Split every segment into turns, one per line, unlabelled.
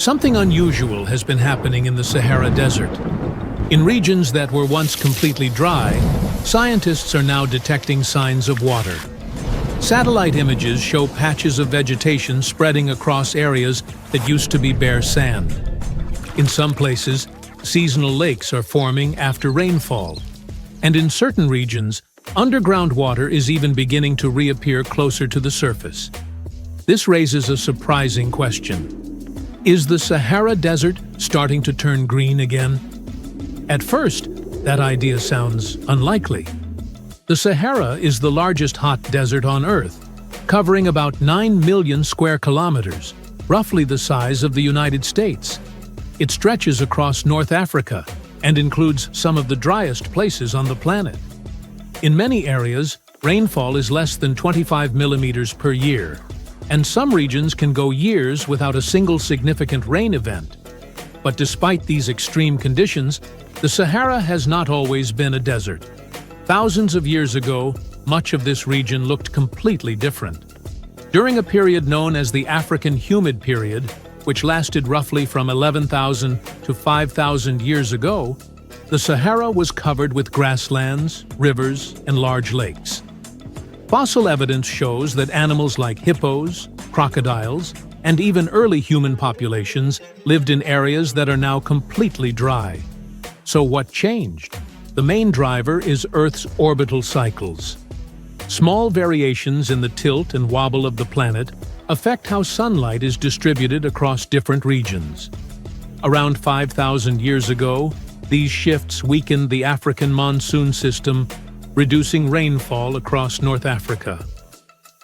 Something unusual has been happening in the Sahara Desert. In regions that were once completely dry, scientists are now detecting signs of water. Satellite images show patches of vegetation spreading across areas that used to be bare sand. In some places, seasonal lakes are forming after rainfall. And in certain regions, underground water is even beginning to reappear closer to the surface. This raises a surprising question. Is the Sahara Desert starting to turn green again? At first, that idea sounds unlikely. The Sahara is the largest hot desert on Earth, covering about 9 million square kilometers, roughly the size of the United States. It stretches across North Africa and includes some of the driest places on the planet. In many areas, rainfall is less than 25 millimeters per year, and some regions can go years without a single significant rain event. But despite these extreme conditions, the Sahara has not always been a desert. Thousands of years ago, much of this region looked completely different. During a period known as the African Humid Period, which lasted roughly from 11,000 to 5,000 years ago, the Sahara was covered with grasslands, rivers, and large lakes. Fossil evidence shows that animals like hippos, crocodiles, and even early human populations lived in areas that are now completely dry. So what changed? The main driver is Earth's orbital cycles. Small variations in the tilt and wobble of the planet affect how sunlight is distributed across different regions. Around 5,000 years ago, these shifts weakened the African monsoon system, reducing rainfall across North Africa.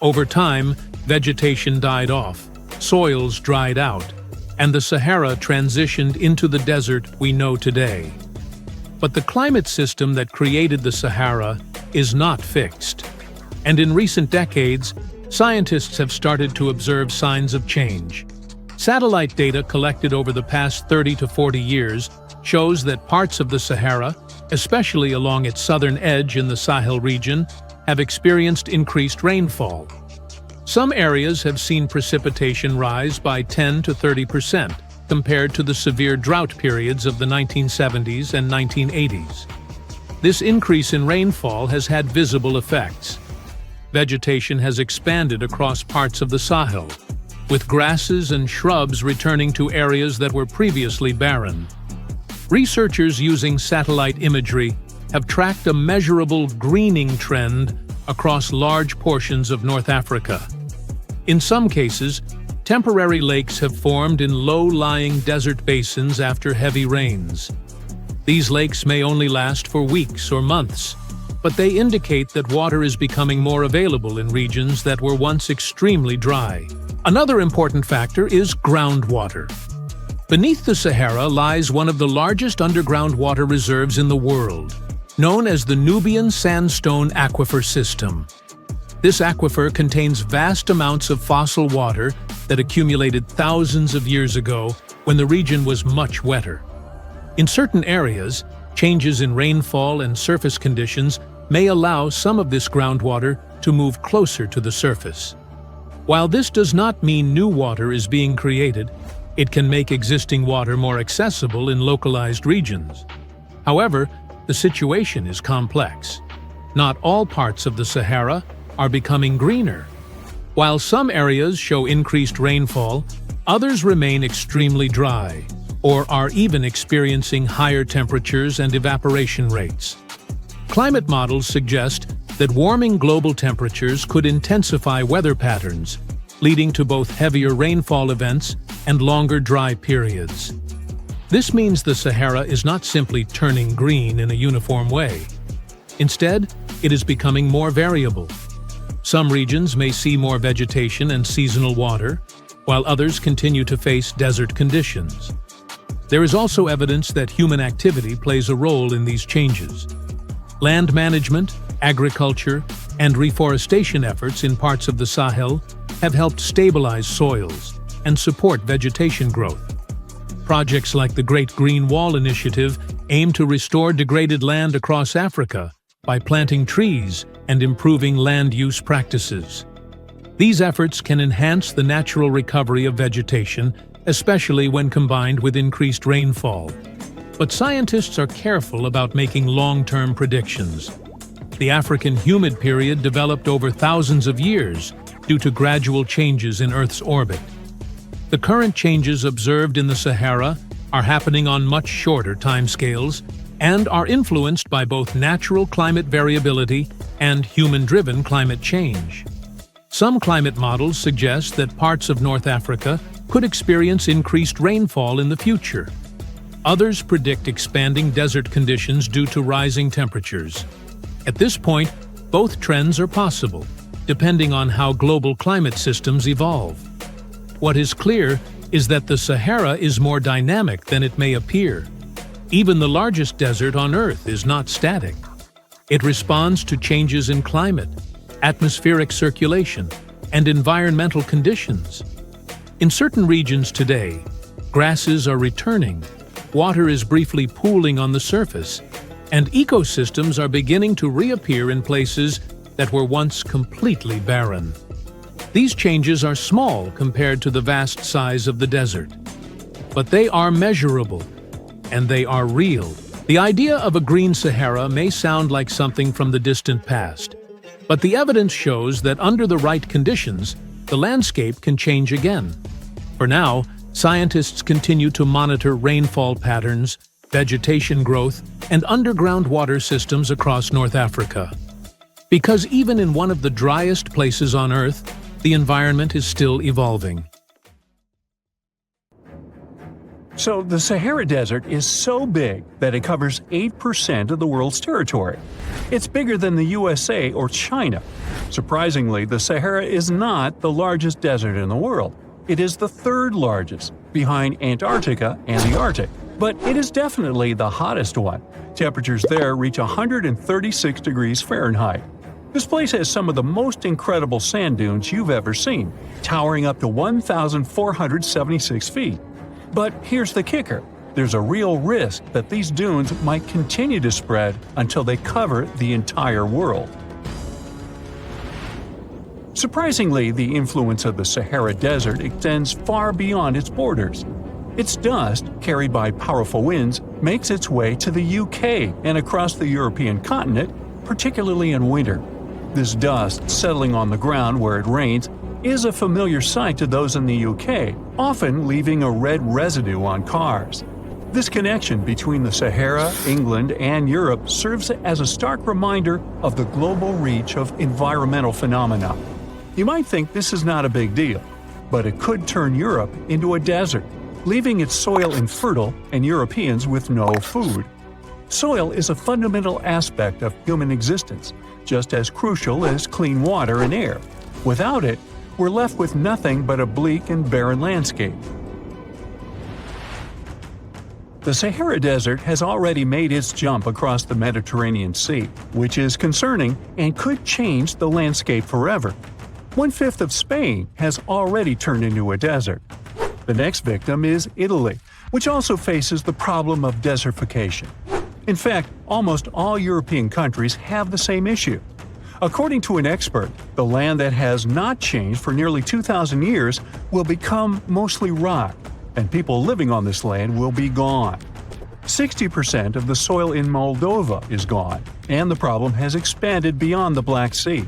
Over time, vegetation died off, soils dried out, and the Sahara transitioned into the desert we know today. But the climate system that created the Sahara is not fixed. And in recent decades, scientists have started to observe signs of change. Satellite data collected over the past 30 to 40 years shows that parts of the Sahara, especially along its southern edge in the Sahel region, have experienced increased rainfall. Some areas have seen precipitation rise by 10 to 30% compared to the severe drought periods of the 1970s and 1980s. This increase in rainfall has had visible effects. Vegetation has expanded across parts of the Sahel, with grasses and shrubs returning to areas that were previously barren. Researchers using satellite imagery have tracked a measurable greening trend across large portions of North Africa. In some cases, temporary lakes have formed in low-lying desert basins after heavy rains. These lakes may only last for weeks or months, but they indicate that water is becoming more available in regions that were once extremely dry. Another important factor is groundwater. Beneath the Sahara lies one of the largest underground water reserves in the world, known as the Nubian Sandstone Aquifer System. This aquifer contains vast amounts of fossil water that accumulated thousands of years ago when the region was much wetter. In certain areas, changes in rainfall and surface conditions may allow some of this groundwater to move closer to the surface. While this does not mean new water is being created, it can make existing water more accessible in localized regions. However, the situation is complex. Not all parts of the Sahara are becoming greener. While some areas show increased rainfall, others remain extremely dry, or are even experiencing higher temperatures and evaporation rates. Climate models suggest that warming global temperatures could intensify weather patterns, leading to both heavier rainfall events and longer dry periods. This means the Sahara is not simply turning green in a uniform way. Instead, it is becoming more variable. Some regions may see more vegetation and seasonal water, while others continue to face desert conditions. There is also evidence that human activity plays a role in these changes. Land management, agriculture, and reforestation efforts in parts of the Sahel have helped stabilize soils and support vegetation growth. Projects like the Great Green Wall Initiative aim to restore degraded land across Africa by planting trees and improving land use practices. These efforts can enhance the natural recovery of vegetation, especially when combined with increased rainfall. But scientists are careful about making long-term predictions. The African humid period developed over thousands of years due to gradual changes in Earth's orbit. The current changes observed in the Sahara are happening on much shorter timescales and are influenced by both natural climate variability and human-driven climate change. Some climate models suggest that parts of North Africa could experience increased rainfall in the future. Others predict expanding desert conditions due to rising temperatures. At this point, both trends are possible, depending on how global climate systems evolve. What is clear is that the Sahara is more dynamic than it may appear. Even the largest desert on Earth is not static. It responds to changes in climate, atmospheric circulation, and environmental conditions. In certain regions today, grasses are returning, water is briefly pooling on the surface, and ecosystems are beginning to reappear in places that were once completely barren. These changes are small compared to the vast size of the desert, but they are measurable, and they are real. The idea of a green Sahara may sound like something from the distant past, but the evidence shows that under the right conditions, the landscape can change again. For now, scientists continue to monitor rainfall patterns, vegetation growth, and underground water systems across North Africa. Because even in one of the driest places on Earth, the environment is still evolving.
So the Sahara Desert is so big that it covers 8% of the world's territory. It's bigger than the USA or China. Surprisingly, the Sahara is not the largest desert in the world. It is the third largest, behind Antarctica and the Arctic. But it is definitely the hottest one. Temperatures there reach 136 degrees Fahrenheit. This place has some of the most incredible sand dunes you've ever seen, towering up to 1,476 feet. But here's the kicker. There's a real risk that these dunes might continue to spread until they cover the entire world. Surprisingly, the influence of the Sahara Desert extends far beyond its borders. Its dust, carried by powerful winds, makes its way to the UK and across the European continent, particularly in winter. This dust settling on the ground where it rains is a familiar sight to those in the UK, often leaving a red residue on cars. This connection between the Sahara, England, and Europe serves as a stark reminder of the global reach of environmental phenomena. You might think this is not a big deal, but it could turn Europe into a desert, leaving its soil infertile and Europeans with no food. Soil is a fundamental aspect of human existence, just as crucial as clean water and air. Without it, we're left with nothing but a bleak and barren landscape. The Sahara Desert has already made its jump across the Mediterranean Sea, which is concerning and could change the landscape forever. 1/5 of Spain has already turned into a desert. The next victim is Italy, which also faces the problem of desertification. In fact, almost all European countries have the same issue. According to an expert, the land that has not changed for nearly 2,000 years will become mostly rock, and people living on this land will be gone. 60% of the soil in Moldova is gone, and the problem has expanded beyond the Black Sea.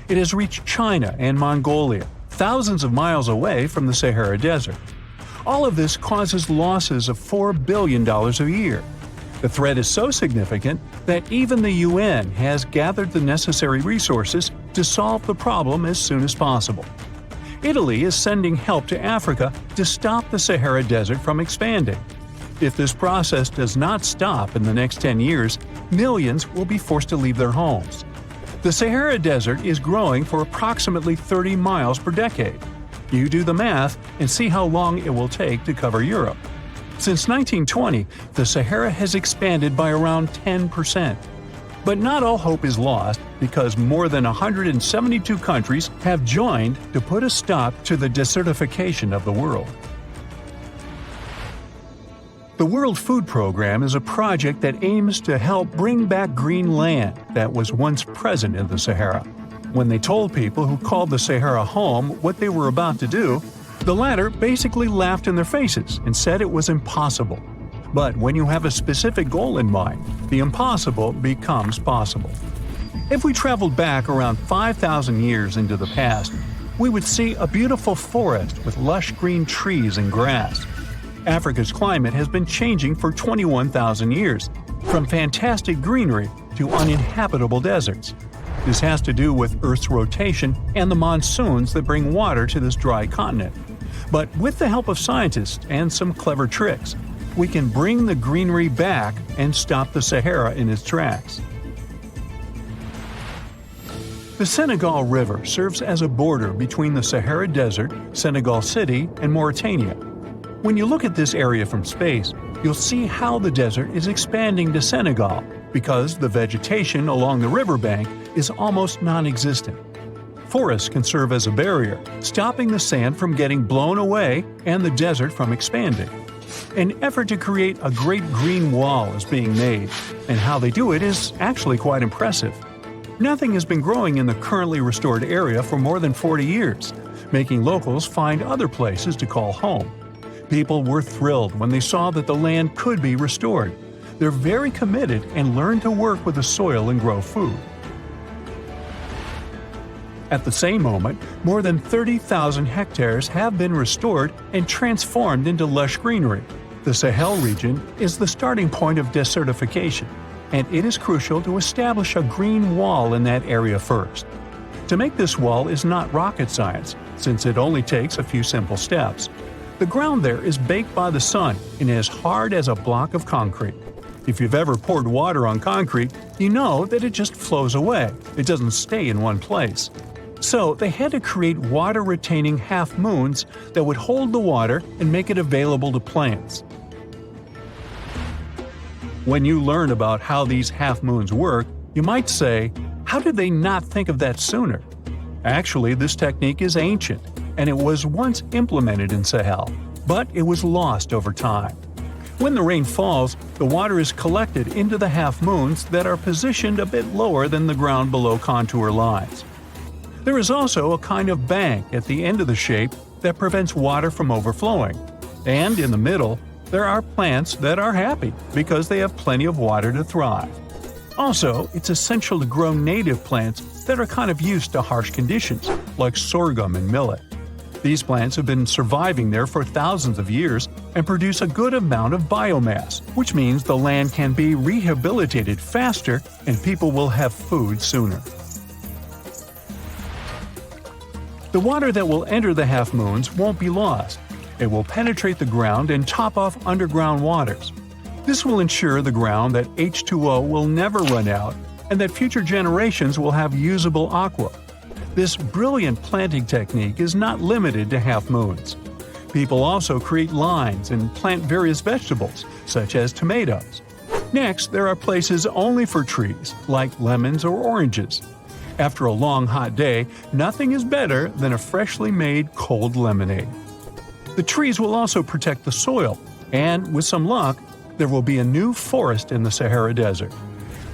It has reached China and Mongolia, thousands of miles away from the Sahara Desert. All of this causes losses of $4 billion a year. The threat is so significant that even the UN has gathered the necessary resources to solve the problem as soon as possible. Italy is sending help to Africa to stop the Sahara Desert from expanding. If this process does not stop in the next 10 years, millions will be forced to leave their homes. The Sahara Desert is growing for approximately 30 miles per decade. You do the math and see how long it will take to cover Europe. Since 1920, the Sahara has expanded by around 10%. But not all hope is lost because more than 172 countries have joined to put a stop to the desertification of the world. The World Food Program is a project that aims to help bring back green land that was once present in the Sahara. When they told people who called the Sahara home what they were about to do, The latter basically laughed in their faces and said it was impossible. But when you have a specific goal in mind, the impossible becomes possible. If we traveled back around 5,000 years into the past, we would see a beautiful forest with lush green trees and grass. Africa's climate has been changing for 21,000 years, from fantastic greenery to uninhabitable deserts. This has to do with Earth's rotation and the monsoons that bring water to this dry continent. But with the help of scientists and some clever tricks, we can bring the greenery back and stop the Sahara in its tracks. The Senegal River serves as a border between the Sahara Desert, Senegal City, and Mauritania. When you look at this area from space, you'll see how the desert is expanding to Senegal because the vegetation along the riverbank is almost non-existent. Forests can serve as a barrier, stopping the sand from getting blown away and the desert from expanding. An effort to create a great green wall is being made, and how they do it is actually quite impressive. Nothing has been growing in the currently restored area for more than 40 years, making locals find other places to call home. People were thrilled when they saw that the land could be restored. They're very committed and learn to work with the soil and grow food. At the same moment, more than 30,000 hectares have been restored and transformed into lush greenery. The Sahel region is the starting point of desertification, and it is crucial to establish a green wall in that area first. To make this wall is not rocket science, since it only takes a few simple steps. The ground there is baked by the sun and is hard as a block of concrete. If you've ever poured water on concrete, you know that it just flows away. It doesn't stay in one place. So they had to create water-retaining half-moons that would hold the water and make it available to plants. When you learn about how these half-moons work, you might say, how did they not think of that sooner? Actually, this technique is ancient, and it was once implemented in Sahel, but it was lost over time. When the rain falls, the water is collected into the half-moons that are positioned a bit lower than the ground below contour lines. There is also a kind of bank at the end of the shape that prevents water from overflowing, and in the middle, there are plants that are happy because they have plenty of water to thrive. Also, it's essential to grow native plants that are kind of used to harsh conditions, like sorghum and millet. These plants have been surviving there for thousands of years and produce a good amount of biomass, which means the land can be rehabilitated faster and people will have food sooner. The water that will enter the half-moons won't be lost. It will penetrate the ground and top off underground waters. This will ensure the ground that H2O will never run out and that future generations will have usable aqua. This brilliant planting technique is not limited to half-moons. People also create lines and plant various vegetables, such as tomatoes. Next, there are places only for trees, like lemons or oranges. After a long hot day, nothing is better than a freshly made cold lemonade. The trees will also protect the soil, and with some luck, there will be a new forest in the Sahara Desert.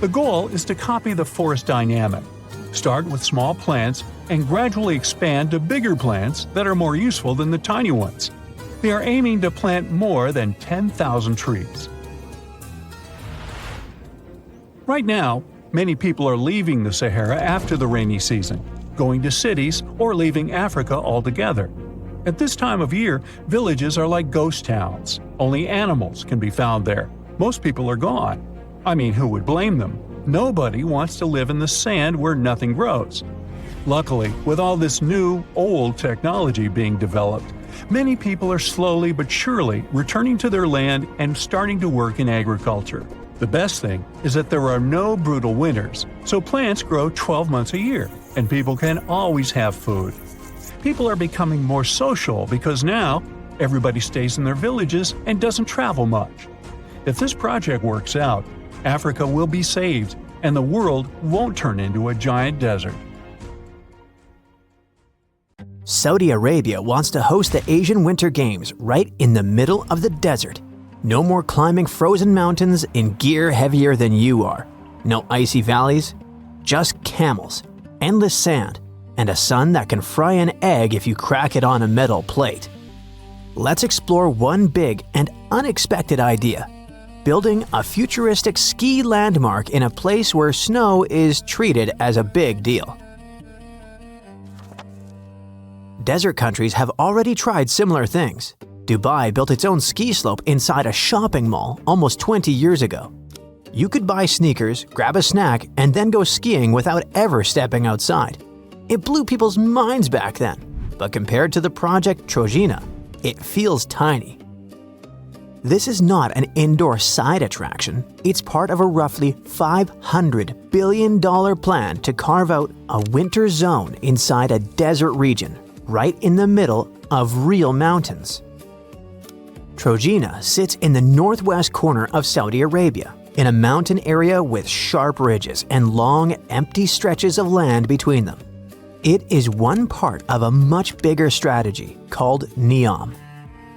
The goal is to copy the forest dynamic. Start with small plants and gradually expand to bigger plants that are more useful than the tiny ones. They are aiming to plant more than 10,000 trees. Right now, many people are leaving the Sahara after the rainy season, going to cities or leaving Africa altogether. At this time of year, villages are like ghost towns. Only animals can be found there. Most people are gone. I mean, who would blame them? Nobody wants to live in the sand where nothing grows. Luckily, with all this new, old technology being developed, many people are slowly but surely returning to their land and starting to work in agriculture. The best thing is that there are no brutal winters, so plants grow 12 months a year, and people can always have food. People are becoming more social because now everybody stays in their villages and doesn't travel much. If this project works out, Africa will be saved and the world won't turn into a giant desert.
Saudi Arabia wants to host the Asian Winter Games right in the middle of the desert. No more climbing frozen mountains in gear heavier than you are. No icy valleys, just camels, endless sand, and a sun that can fry an egg if you crack it on a metal plate. Let's explore one big and unexpected idea: building a futuristic ski landmark in a place where snow is treated as a big deal. Desert countries have already tried similar things. Dubai built its own ski slope inside a shopping mall almost 20 years ago. You could buy sneakers, grab a snack, and then go skiing without ever stepping outside. It blew people's minds back then, but compared to the project Trojena, it feels tiny. This is not an indoor side attraction. It's part of a roughly $500 billion plan to carve out a winter zone inside a desert region, right in the middle of real mountains. Trojena sits in the northwest corner of Saudi Arabia, in a mountain area with sharp ridges and long, empty stretches of land between them. It is one part of a much bigger strategy called NEOM,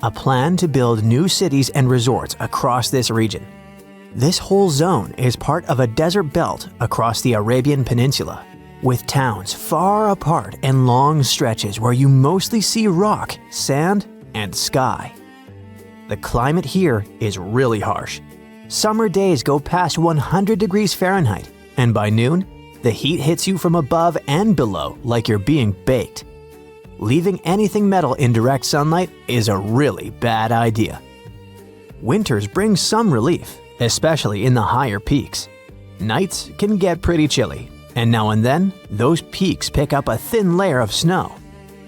a plan to build new cities and resorts across this region. This whole zone is part of a desert belt across the Arabian Peninsula, with towns far apart and long stretches where you mostly see rock, sand, and sky. The climate here is really harsh. Summer days go past 100 degrees Fahrenheit, and by noon, the heat hits you from above and below like you're being baked. Leaving anything metal in direct sunlight is a really bad idea. Winters bring some relief, especially in the higher peaks. Nights can get pretty chilly, and now and then, those peaks pick up a thin layer of snow.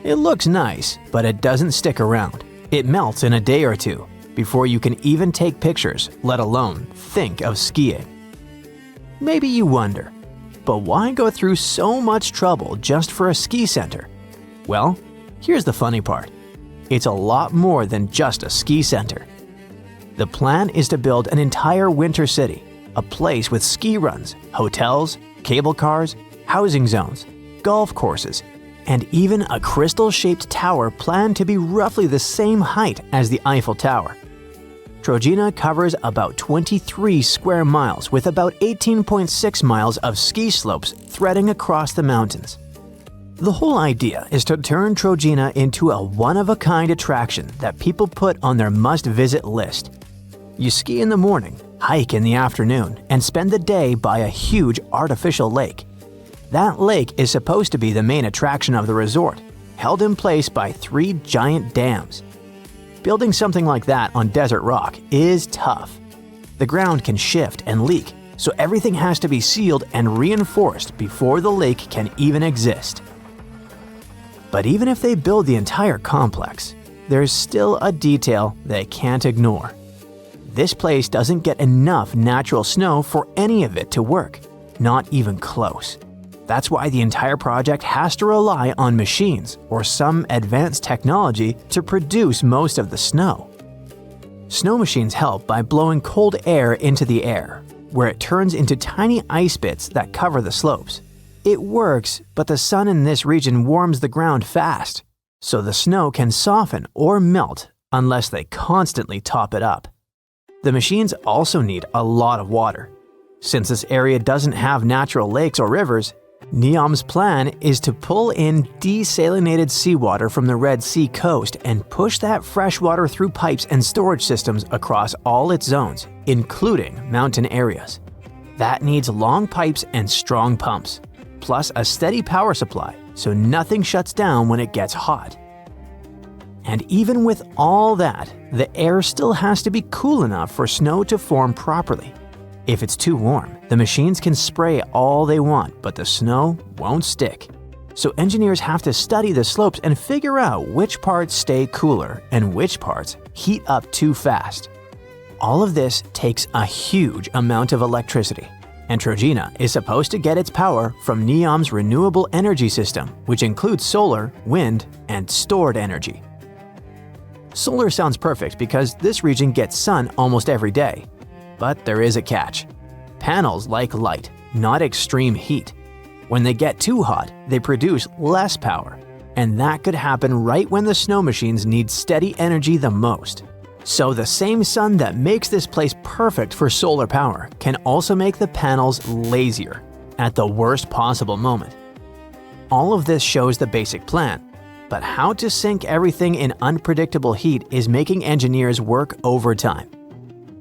It looks nice, but it doesn't stick around. It melts in a day or two before you can even take pictures, let alone think of skiing. Maybe you wonder, but why go through so much trouble just for a ski center? Well, here's the funny part. It's a lot more than just a ski center. The plan is to build an entire winter city, a place with ski runs, hotels, cable cars, housing zones, golf courses, and even a crystal-shaped tower planned to be roughly the same height as the Eiffel Tower. Trojena covers about 23 square miles with about 18.6 miles of ski slopes threading across the mountains. The whole idea is to turn Trojena into a one-of-a-kind attraction that people put on their must-visit list. You ski in the morning, hike in the afternoon, and spend the day by a huge artificial lake. That lake is supposed to be the main attraction of the resort, held in place by 3 giant dams. Building something like that on desert rock is tough. The ground can shift and leak, so everything has to be sealed and reinforced before the lake can even exist. But even if they build the entire complex, there's still a detail they can't ignore. This place doesn't get enough natural snow for any of it to work, not even close. That's why the entire project has to rely on machines or some advanced technology to produce most of the snow. Snow machines help by blowing cold air into the air, where it turns into tiny ice bits that cover the slopes. It works, but the sun in this region warms the ground fast, so the snow can soften or melt unless they constantly top it up. The machines also need a lot of water. Since this area doesn't have natural lakes or rivers, NEOM's plan is to pull in desalinated seawater from the Red Sea coast and push that fresh water through pipes and storage systems across all its zones, including mountain areas. That needs long pipes and strong pumps, plus a steady power supply so nothing shuts down when it gets hot. And even with all that, the air still has to be cool enough for snow to form properly. If it's too warm, the machines can spray all they want, but the snow won't stick. So engineers have to study the slopes and figure out which parts stay cooler and which parts heat up too fast. All of this takes a huge amount of electricity, and Trojena is supposed to get its power from NEOM's renewable energy system, which includes solar, wind, and stored energy. Solar sounds perfect because this region gets sun almost every day. But there is a catch. Panels like light, not extreme heat. When they get too hot, they produce less power, and that could happen right when the snow machines need steady energy the most. So the same sun that makes this place perfect for solar power can also make the panels lazier at the worst possible moment. All of this shows the basic plan, But how to sink everything in unpredictable heat is making engineers work overtime.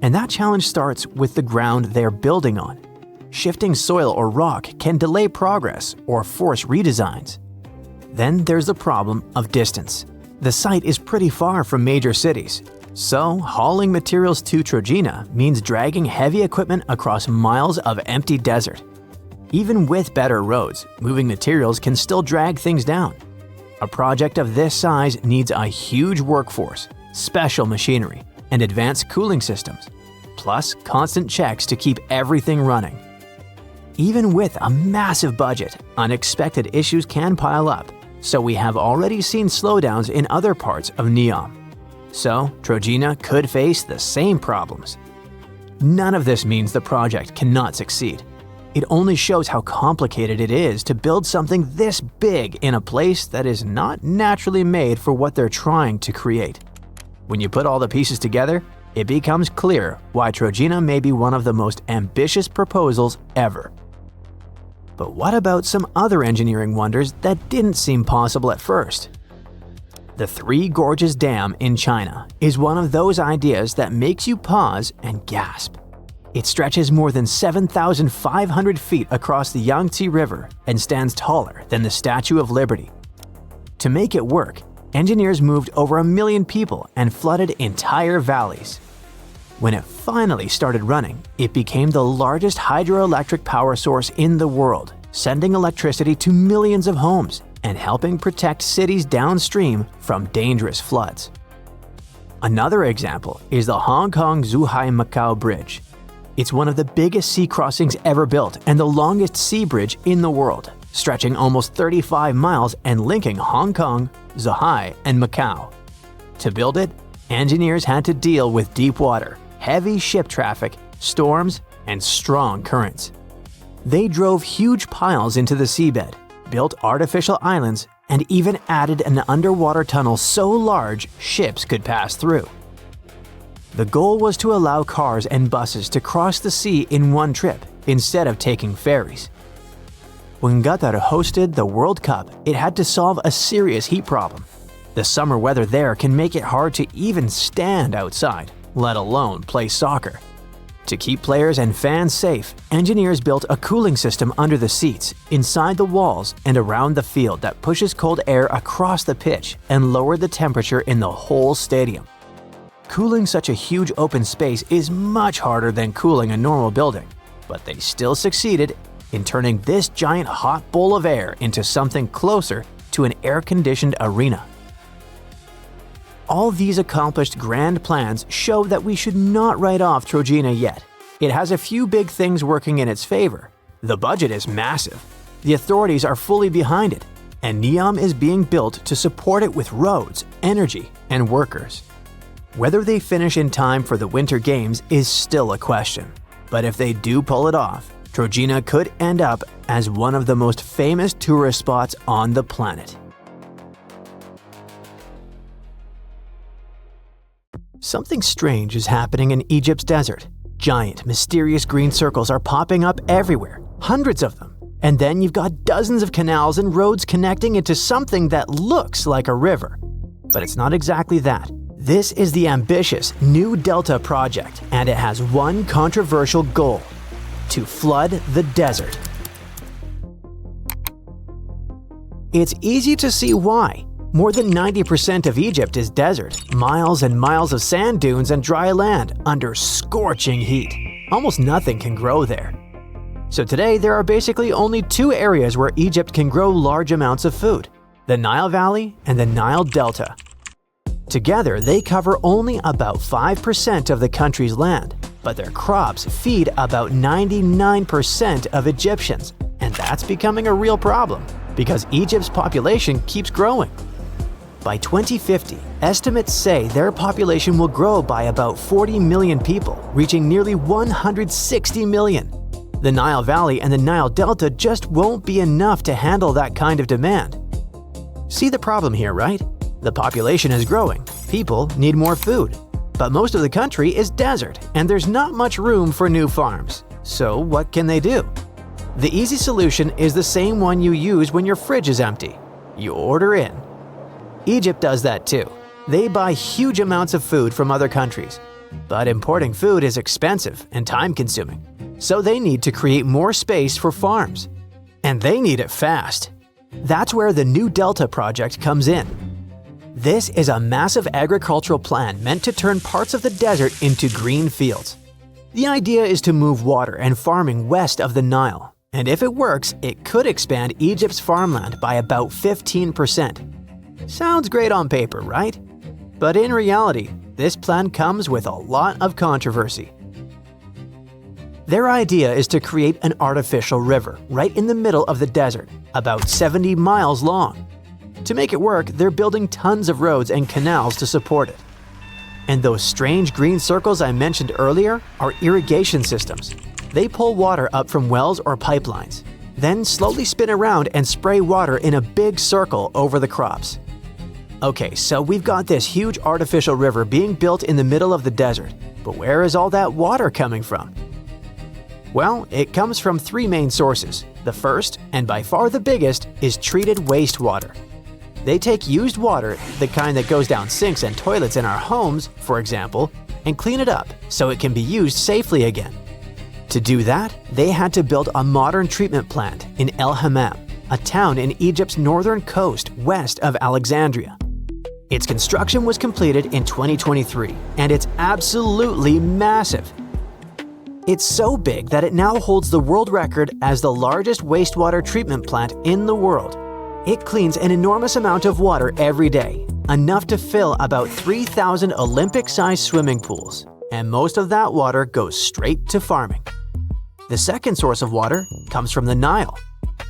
And that challenge starts with the ground they're building on. Shifting soil or rock can delay progress or force redesigns. Then there's the problem of distance. The site is pretty far from major cities, so hauling materials to Trojena means dragging heavy equipment across miles of empty desert. Even with better roads, moving materials can still drag things down. A project of this size needs a huge workforce, special machinery, and advanced cooling systems, plus constant checks to keep everything running. Even with a massive budget, unexpected issues can pile up, so we have already seen slowdowns in other parts of Neom. So, Trojena could face the same problems. None of this means the project cannot succeed. It only shows how complicated it is to build something this big in a place that is not naturally made for what they're trying to create. When you put all the pieces together, it becomes clear why Trojena may be one of the most ambitious proposals ever. But what about some other engineering wonders that didn't seem possible at first? The Three Gorges Dam in China is one of those ideas that makes you pause and gasp. It stretches more than 7,500 feet across the Yangtze River and stands taller than the Statue of Liberty. To make it work, engineers moved over 1 million people and flooded entire valleys. When it finally started running, it became the largest hydroelectric power source in the world, sending electricity to millions of homes and helping protect cities downstream from dangerous floods. Another example is the Hong Kong-Zhuhai-Macau Bridge. It's one of the biggest sea crossings ever built and the longest sea bridge in the world, stretching almost 35 miles and linking Hong Kong, Zhuhai, and Macau. To build it, engineers had to deal with deep water, heavy ship traffic, storms, and strong currents. They drove huge piles into the seabed, built artificial islands, and even added an underwater tunnel so large ships could pass through. The goal was to allow cars and buses to cross the sea in one trip instead of taking ferries. When Qatar hosted the World Cup, it had to solve a serious heat problem. The summer weather there can make it hard to even stand outside, let alone play soccer. To keep players and fans safe, engineers built a cooling system under the seats, inside the walls, and around the field that pushes cold air across the pitch and lowered the temperature in the whole stadium. Cooling such a huge open space is much harder than cooling a normal building, but they still succeeded in turning this giant hot bowl of air into something closer to an air-conditioned arena. All these accomplished grand plans show that we should not write off Trojena yet. It has a few big things working in its favor. The budget is massive, the authorities are fully behind it, and Neom is being built to support it with roads, energy, and workers. Whether they finish in time for the Winter Games is still a question, but if they do pull it off, Trojena could end up as one of the most famous tourist spots on the planet. Something strange is happening in Egypt's desert. Giant, mysterious green circles are popping up everywhere, hundreds of them. And then you've got dozens of canals and roads connecting into something that looks like a river. But it's not exactly that. This is the ambitious New Delta project, and it has one controversial goal: to flood the desert. It's easy to see why. More than 90% of Egypt is desert, miles and miles of sand dunes and dry land under scorching heat. Almost nothing can grow there. So today there are basically only two areas where Egypt can grow large amounts of food: the Nile Valley and the Nile Delta. Together, they cover only about 5% of the country's land, but their crops feed about 99% of Egyptians, and that's becoming a real problem because Egypt's population keeps growing. By 2050, estimates say their population will grow by about 40 million people, reaching nearly 160 million. The Nile Valley and the Nile Delta just won't be enough to handle that kind of demand. See the problem here, right? The population is growing, people need more food, but most of the country is desert and there's not much room for new farms. So what can they do? The easy solution is the same one you use when your fridge is empty. You order in. Egypt does that too. They buy huge amounts of food from other countries. But importing food is expensive and time-consuming, so they need to create more space for farms. And they need it fast. That's where the New Delta project comes in. This is a massive agricultural plan meant to turn parts of the desert into green fields. The idea is to move water and farming west of the Nile, and if it works, it could expand Egypt's farmland by about 15%. Sounds great on paper, right? But in reality, this plan comes with a lot of controversy. Their idea is to create an artificial river right in the middle of the desert, about 70 miles long. To make it work, they're building tons of roads and canals to support it. And those strange green circles I mentioned earlier are irrigation systems. They pull water up from wells or pipelines, then slowly spin around and spray water in a big circle over the crops. Okay, so we've got this huge artificial river being built in the middle of the desert, but where is all that water coming from? Well, it comes from three main sources. The first, and by far the biggest, is treated wastewater. They take used water, the kind that goes down sinks and toilets in our homes, for example, and clean it up so it can be used safely again. To do that, they had to build a modern treatment plant in El Hammam, a town in Egypt's northern coast west of Alexandria. Its construction was completed in 2023, and it's absolutely massive. It's so big that it now holds the world record as the largest wastewater treatment plant in the world. It cleans an enormous amount of water every day, enough to fill about 3,000 Olympic-sized swimming pools, and most of that water goes straight to farming. The second source of water comes from the Nile.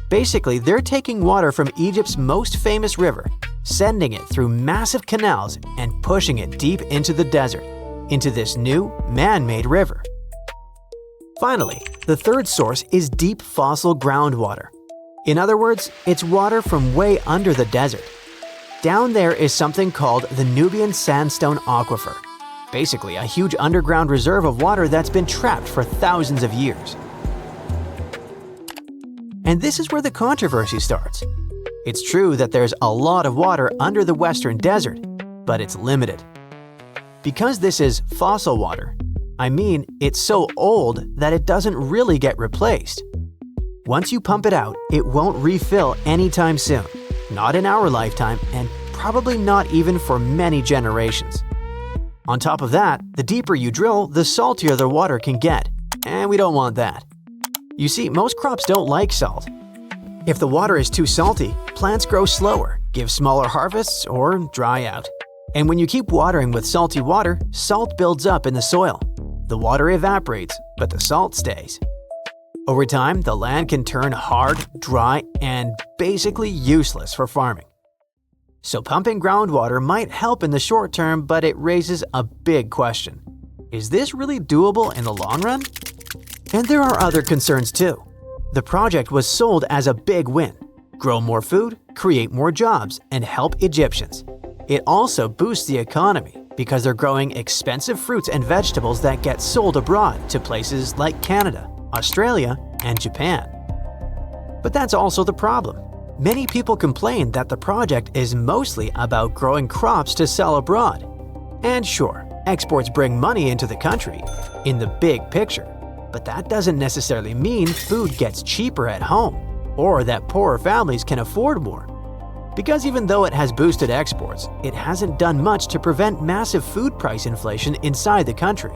Basically, they're taking water from Egypt's most famous river, sending it through massive canals and pushing it deep into the desert, into this new, man-made river. Finally, the third source is deep fossil groundwater. In other words, it's water from way under the desert. Down there is something called the Nubian Sandstone Aquifer, basically a huge underground reserve of water that's been trapped for thousands of years. And this is where the controversy starts. It's true that there's a lot of water under the Western Desert, but it's limited. Because this is fossil water, I mean, it's so old that it doesn't really get replaced. Once you pump it out, it won't refill anytime soon, not in our lifetime, and probably not even for many generations. On top of that, the deeper you drill, the saltier the water can get, and we don't want that. You see, most crops don't like salt. If the water is too salty, plants grow slower, give smaller harvests, or dry out. And when you keep watering with salty water, salt builds up in the soil. The water evaporates, but the salt stays. Over time, the land can turn hard, dry, and basically useless for farming. So pumping groundwater might help in the short term, but it raises a big question. Is this really doable in the long run? And there are other concerns too. The project was sold as a big win. Grow more food, create more jobs, and help Egyptians. It also boosts the economy because they're growing expensive fruits and vegetables that get sold abroad to places like Canada, Australia, and Japan. But that's also the problem. Many people complain that the project is mostly about growing crops to sell abroad. And sure, exports bring money into the country, in the big picture, but that doesn't necessarily mean food gets cheaper at home, or that poorer families can afford more. Because even though it has boosted exports, it hasn't done much to prevent massive food price inflation inside the country.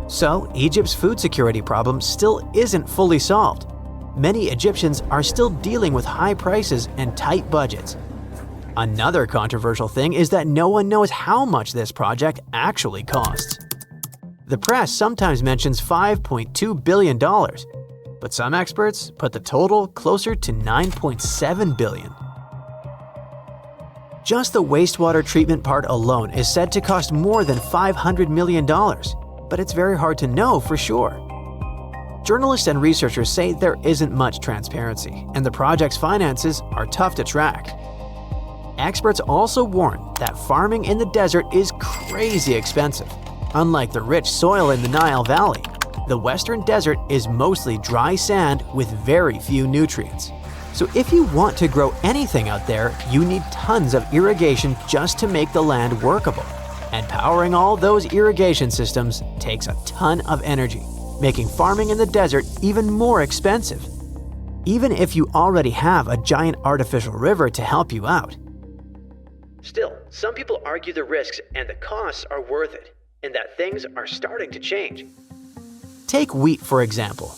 So, Egypt's food security problem still isn't fully solved. Many Egyptians are still dealing with high prices and tight budgets. Another controversial thing is that no one knows how much this project actually costs. The press sometimes mentions $5.2 billion, but some experts put the total closer to $9.7 billion. Just the wastewater treatment part alone is said to cost more than $500 million. But it's very hard to know for sure. Journalists and researchers say there isn't much transparency, and the project's finances are tough to track. Experts also warn that farming in the desert is crazy expensive. Unlike the rich soil in the Nile Valley, the Western Desert is mostly dry sand with very few nutrients. So if you want to grow anything out there, you need tons of irrigation just to make the land workable. And powering all those irrigation systems takes a ton of energy, making farming in the desert even more expensive. Even if you already have a giant artificial river to help you out. Still, some people argue the risks and the costs are worth it, and that things are starting to change. Take wheat, for example.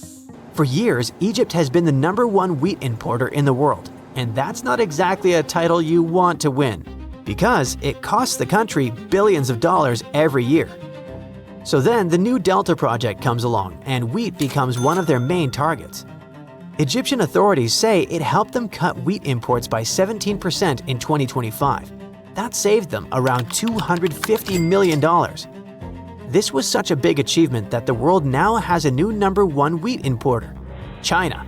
For years, Egypt has been the #1 wheat importer in the world, and that's not exactly a title you want to win, because it costs the country billions of dollars every year. So then the new Delta project comes along, and wheat becomes one of their main targets. Egyptian authorities say it helped them cut wheat imports by 17% in 2025. That saved them around $250 million. This was such a big achievement that the world now has a new #1 wheat importer, China.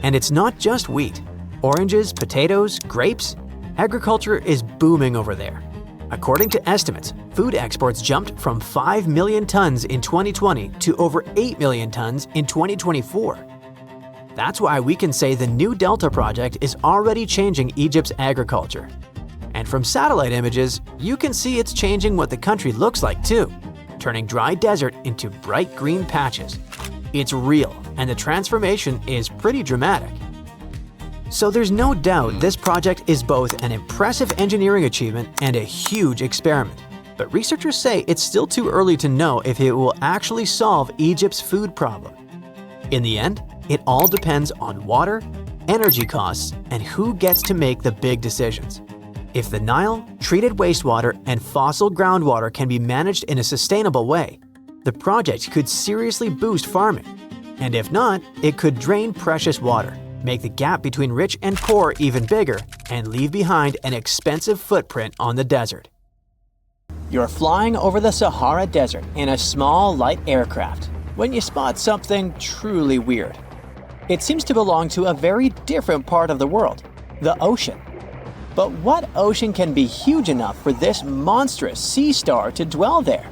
And it's not just wheat. Oranges, potatoes, grapes. Agriculture is booming over there. According to estimates, food exports jumped from 5 million tons in 2020 to over 8 million tons in 2024. That's why we can say the new Delta project is already changing Egypt's agriculture. And from satellite images, you can see it's changing what the country looks like too, turning dry desert into bright green patches. It's real, and the transformation is pretty dramatic. So there's no doubt this project is both an impressive engineering achievement and a huge experiment. But researchers say it's still too early to know if it will actually solve Egypt's food problem. In the end, it all depends on water, energy costs, and who gets to make the big decisions. If the Nile, treated wastewater, and fossil groundwater can be managed in a sustainable way, the project could seriously boost farming. And if not, it could drain precious water, make the gap between rich and poor even bigger, and leave behind an expensive footprint on the desert. You're flying over the Sahara Desert in a small, light aircraft when you spot something truly weird. It seems to belong to a very different part of the world, the ocean. But what ocean can be huge enough for this monstrous sea star to dwell there?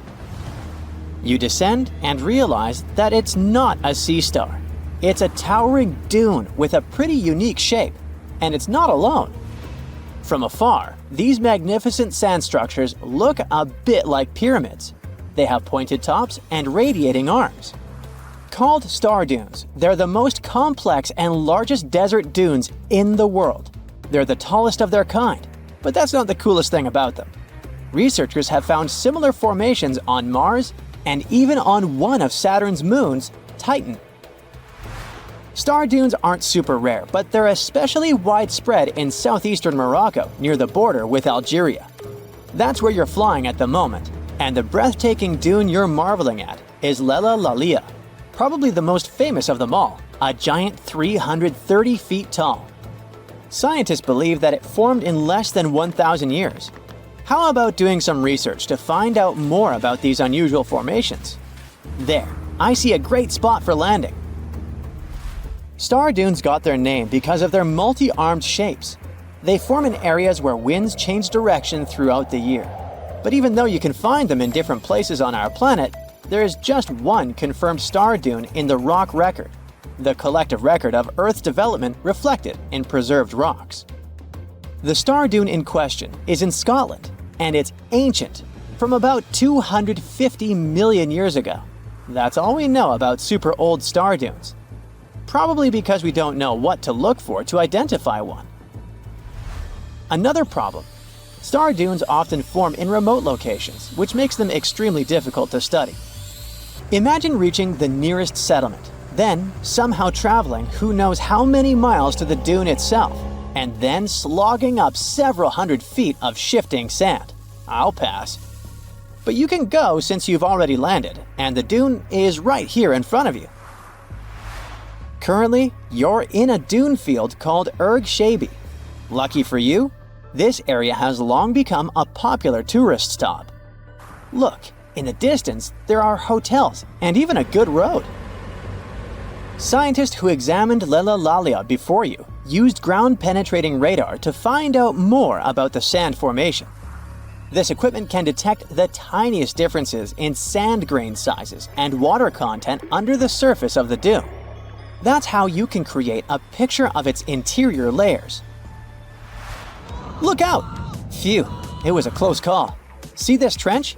You descend and realize that it's not a sea star. It's a towering dune with a pretty unique shape, and it's not alone. From afar, these magnificent sand structures look a bit like pyramids. They have pointed tops and radiating arms. Called star dunes, they're the most complex and largest desert dunes in the world. They're the tallest of their kind, but that's not the coolest thing about them. Researchers have found similar formations on Mars and even on one of Saturn's moons, Titan. Star dunes aren't super rare, but they're especially widespread in southeastern Morocco near the border with Algeria. That's where you're flying at the moment, and the breathtaking dune you're marveling at is Lella Lalia, probably the most famous of them all, a giant 330 feet tall. Scientists believe that it formed in less than 1,000 years. How about doing some research to find out more about these unusual formations? There, I see a great spot for landing. Star dunes got their name because of their multi-armed shapes. They form in areas where winds change direction throughout the year. But even though you can find them in different places on our planet, there is just one confirmed star dune in the rock record, the collective record of Earth's development reflected in preserved rocks. The star dune in question is in Scotland, and it's ancient, from about 250 million years ago. That's all we know about super old star dunes. Probably because we don't know what to look for to identify one. Another problem: star dunes often form in remote locations, which makes them extremely difficult to study. Imagine reaching the nearest settlement, then somehow traveling who knows how many miles to the dune itself, and then slogging up several hundred feet of shifting sand. I'll pass. But you can go since you've already landed, and the dune is right here in front of you. Currently, you're in a dune field called Erg Shabi. Lucky for you, this area has long become a popular tourist stop. Look, in the distance, there are hotels and even a good road. Scientists who examined Lella Lalia before you used ground-penetrating radar to find out more about the sand formation. This equipment can detect the tiniest differences in sand grain sizes and water content under the surface of the dune. That's how you can create a picture of its interior layers. Look out! Phew, it was a close call. See this trench?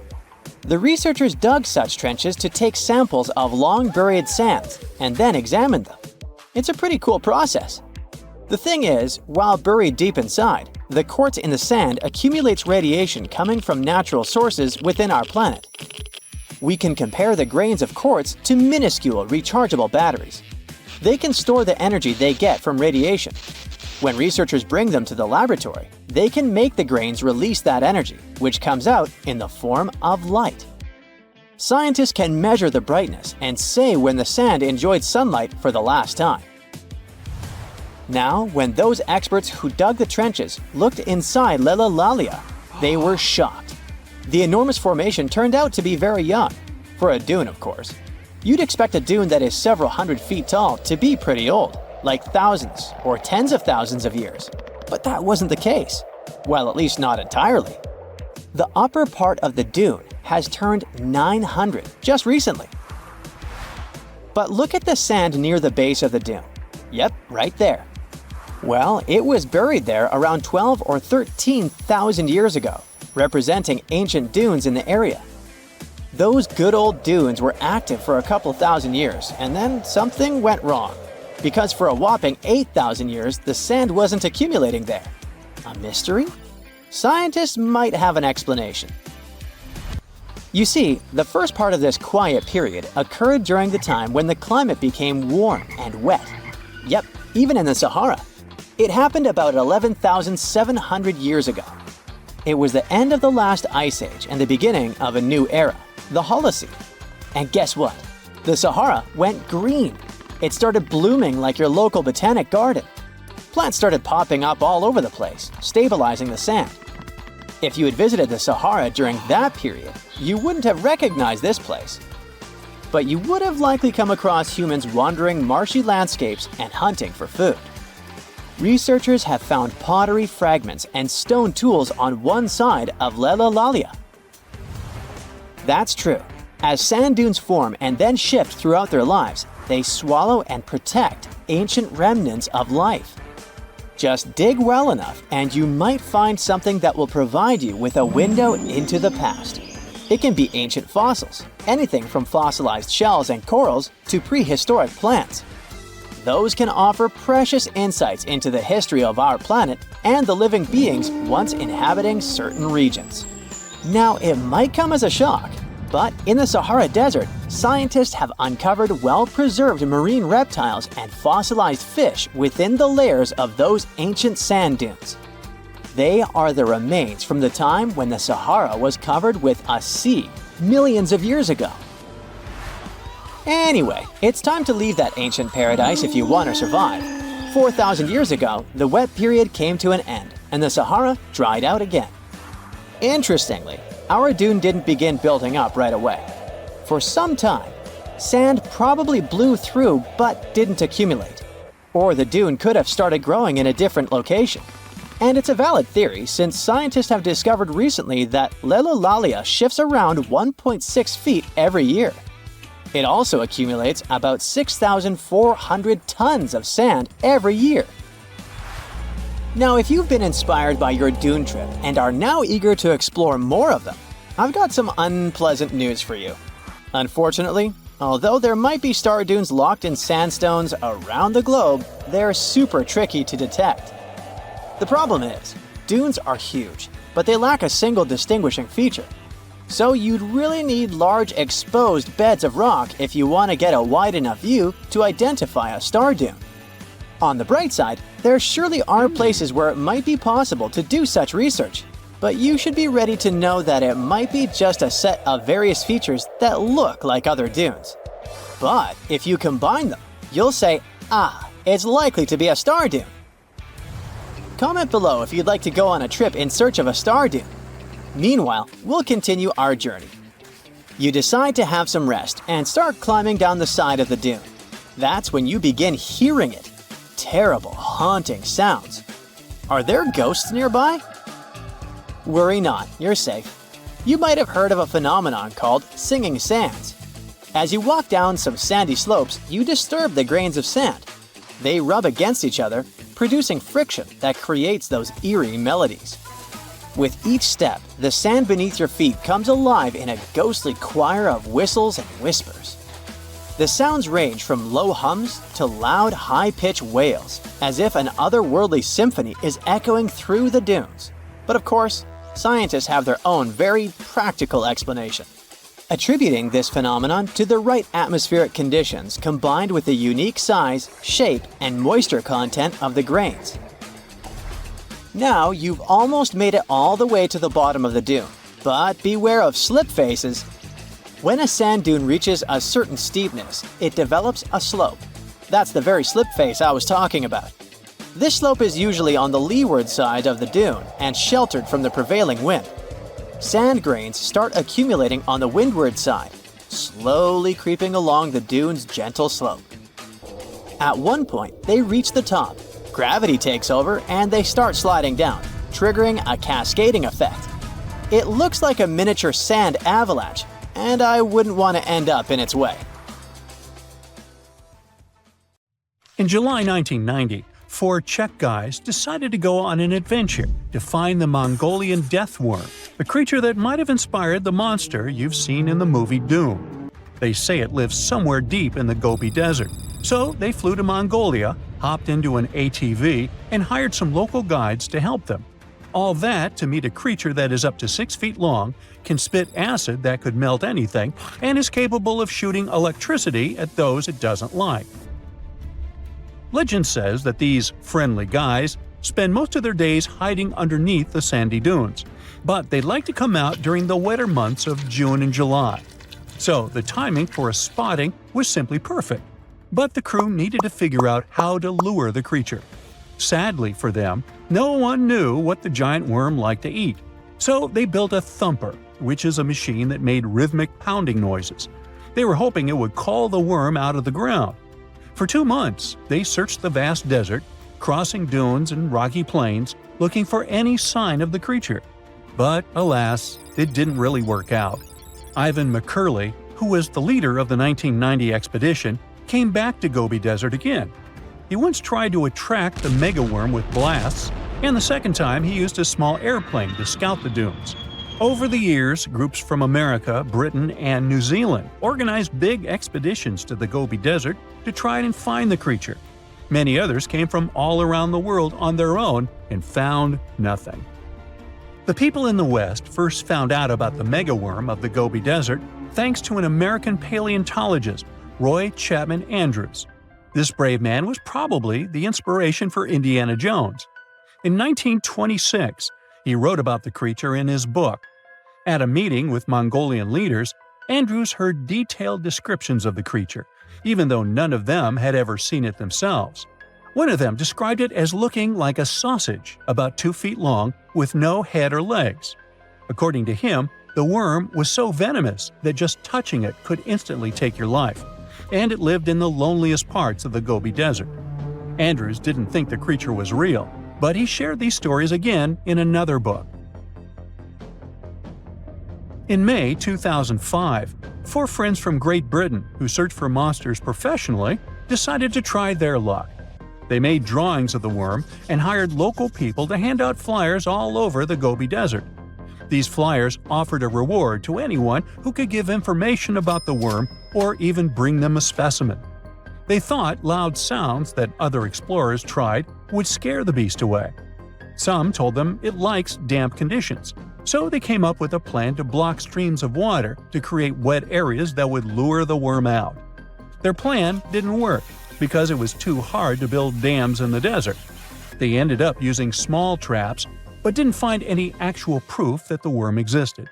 The researchers dug such trenches to take samples of long-buried sands and then examine them. It's a pretty cool process. The thing is, while buried deep inside, the quartz in the sand accumulates radiation coming from natural sources within our planet. We can compare the grains of quartz to minuscule rechargeable batteries. They can store the energy they get from radiation. When researchers bring them to the laboratory, they can make the grains release that energy, which comes out in the form of light. Scientists can measure the brightness and say when the sand enjoyed sunlight for the last time. Now, when those experts who dug the trenches looked inside Lelalalia, they were shocked. The enormous formation turned out to be very young, for a dune, of course. You'd expect a dune that is several hundred feet tall to be pretty old, like thousands or tens of thousands of years. But that wasn't the case. Well, at least not entirely. The upper part of the dune has turned 900 just recently. But look at the sand near the base of the dune. Yep, right there. Well, it was buried there around 12 or 13,000 years ago, representing ancient dunes in the area. Those good old dunes were active for a couple thousand years, and then something went wrong. Because for a whopping 8,000 years, the sand wasn't accumulating there. A mystery? Scientists might have an explanation. You see, the first part of this quiet period occurred during the time when the climate became warm and wet. Yep, even in the Sahara. It happened about 11,700 years ago. It was the end of the last ice age and the beginning of a new era, the Holocene. And guess what? The Sahara went green. It started blooming like your local botanic garden. Plants started popping up all over the place, stabilizing the sand. If you had visited the Sahara during that period, you wouldn't have recognized this place. But you would have likely come across humans wandering marshy landscapes and hunting for food. Researchers have found pottery fragments and stone tools on one side of Lelalalia. That's true. As sand dunes form and then shift throughout their lives, they swallow and protect ancient remnants of life. Just dig well enough and you might find something that will provide you with a window into the past. It can be ancient fossils, anything from fossilized shells and corals to prehistoric plants. Those can offer precious insights into the history of our planet and the living beings once inhabiting certain regions. Now, it might come as a shock, but in the Sahara Desert, scientists have uncovered well-preserved marine reptiles and fossilized fish within the layers of those ancient sand dunes. They are the remains from the time when the Sahara was covered with a sea millions of years ago. Anyway, it's time to leave that ancient paradise if you want to survive. 4,000 years ago, the wet period came to an end, and the Sahara dried out again. Interestingly, our dune didn't begin building up right away. For some time, sand probably blew through but didn't accumulate. Or the dune could have started growing in a different location. And it's a valid theory since scientists have discovered recently that Lelalalia shifts around 1.6 feet every year. It also accumulates about 6,400 tons of sand every year. Now, if you've been inspired by your dune trip and are now eager to explore more of them, I've got some unpleasant news for you. Unfortunately, although there might be star dunes locked in sandstones around the globe, they're super tricky to detect. The problem is, dunes are huge, but they lack a single distinguishing feature. So you'd really need large exposed beds of rock if you want to get a wide enough view to identify a star dune. On the bright side, there surely are places where it might be possible to do such research, but you should be ready to know that it might be just a set of various features that look like other dunes. But if you combine them, you'll say, it's likely to be a star dune. Comment below if you'd like to go on a trip in search of a star dune. Meanwhile, we'll continue our journey. You decide to have some rest and start climbing down the side of the dune. That's when you begin hearing it. Terrible, haunting sounds. Are there ghosts nearby? Worry not, you're safe. You might have heard of a phenomenon called singing sands. As you walk down some sandy slopes, you disturb the grains of sand. They rub against each other, producing friction that creates those eerie melodies. With each step, the sand beneath your feet comes alive in a ghostly choir of whistles and whispers. The sounds range from low hums to loud, high-pitched wails, as if an otherworldly symphony is echoing through the dunes. But of course, scientists have their own very practical explanation, attributing this phenomenon to the right atmospheric conditions combined with the unique size, shape, and moisture content of the grains. Now you've almost made it all the way to the bottom of the dune, but beware of slip faces. When a sand dune reaches a certain steepness, it develops a slope. That's the very slip face I was talking about. This slope is usually on the leeward side of the dune and sheltered from the prevailing wind. Sand grains start accumulating on the windward side, slowly creeping along the dune's gentle slope. At one point, they reach the top. Gravity takes over and they start sliding down, triggering a cascading effect. It looks like a miniature sand avalanche, and I wouldn't want to end up in its way.
In July 1990, 4 Czech guys decided to go on an adventure to find the Mongolian death worm, a creature that might have inspired the monster you've seen in the movie Doom. They say it lives somewhere deep in the Gobi Desert, so they flew to Mongolia, hopped into an ATV, and hired some local guides to help them. All that to meet a creature that is up to 6 feet long, can spit acid that could melt anything, and is capable of shooting electricity at those it doesn't like. Legend says that these friendly guys spend most of their days hiding underneath the sandy dunes, but they'd like to come out during the wetter months of June and July. So the timing for a spotting was simply perfect. But the crew needed to figure out how to lure the creature. Sadly for them, no one knew what the giant worm liked to eat. So they built a thumper, which is a machine that made rhythmic pounding noises. They were hoping it would call the worm out of the ground. For 2 months, they searched the vast desert, crossing dunes and rocky plains, looking for any sign of the creature. But alas, it didn't really work out. Ivan McCurley, who was the leader of the 1990 expedition, came back to Gobi Desert again. He once tried to attract the megaworm with blasts, and the second time he used a small airplane to scout the dunes. Over the years, groups from America, Britain, and New Zealand organized big expeditions to the Gobi Desert to try and find the creature. Many others came from all around the world on their own and found nothing. The people in the West first found out about the megaworm of the Gobi Desert thanks to an American paleontologist, Roy Chapman Andrews. This brave man was probably the inspiration for Indiana Jones. In 1926, he wrote about the creature in his book. At a meeting with Mongolian leaders, Andrews heard detailed descriptions of the creature, even though none of them had ever seen it themselves. One of them described it as looking like a sausage, about 2 feet long, with no head or legs. According to him, the worm was so venomous that just touching it could instantly take your life, and it lived in the loneliest parts of the Gobi Desert. Andrews didn't think the creature was real, but he shared these stories again in another book. In May 2005, 4 friends from Great Britain who search for monsters professionally decided to try their luck. They made drawings of the worm and hired local people to hand out flyers all over the Gobi Desert. These flyers offered a reward to anyone who could give information about the worm or even bring them a specimen. They thought loud sounds that other explorers tried would scare the beast away. Some told them it likes damp conditions, so they came up with a plan to block streams of water to create wet areas that would lure the worm out. Their plan didn't work because it was too hard to build dams in the desert. They ended up using small traps, but didn't find any actual proof that the worm existed.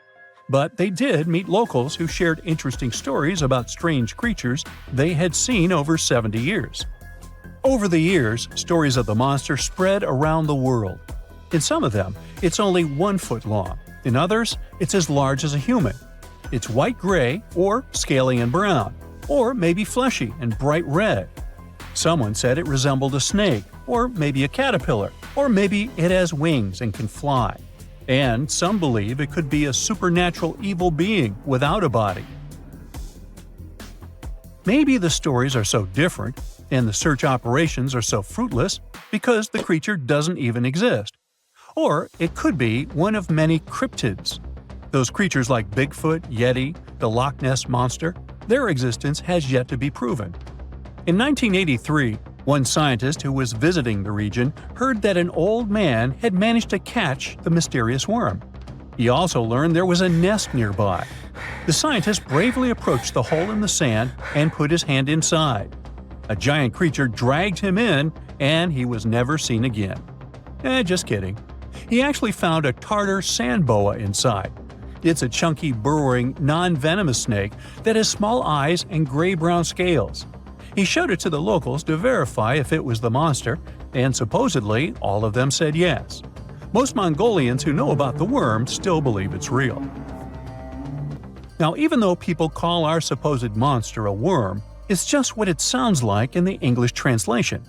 But they did meet locals who shared interesting stories about strange creatures they had seen over 70 years. Over the years, stories of the monster spread around the world. In some of them, it's only 1 foot long. In others, it's as large as a human. It's white-gray or scaly and brown, or maybe fleshy and bright red. Someone said it resembled a snake, or maybe a caterpillar, or maybe it has wings and can fly. And some believe it could be a supernatural evil being without a body. Maybe the stories are so different, and the search operations are so fruitless, because the creature doesn't even exist. Or it could be one of many cryptids. Those creatures like Bigfoot, Yeti, the Loch Ness Monster, their existence has yet to be proven. In 1983, one scientist who was visiting the region heard that an old man had managed to catch the mysterious worm. He also learned there was a nest nearby. The scientist bravely approached the hole in the sand and put his hand inside. A giant creature dragged him in, and he was never seen again. Just kidding. He actually found a Tartar sand boa inside. It's a chunky, burrowing, non-venomous snake that has small eyes and gray-brown scales. He showed it to the locals to verify if it was the monster, and supposedly all of them said yes. Most Mongolians who know about the worm still believe it's real. Now, even though people call our supposed monster a worm, it's just what it sounds like in the English translation.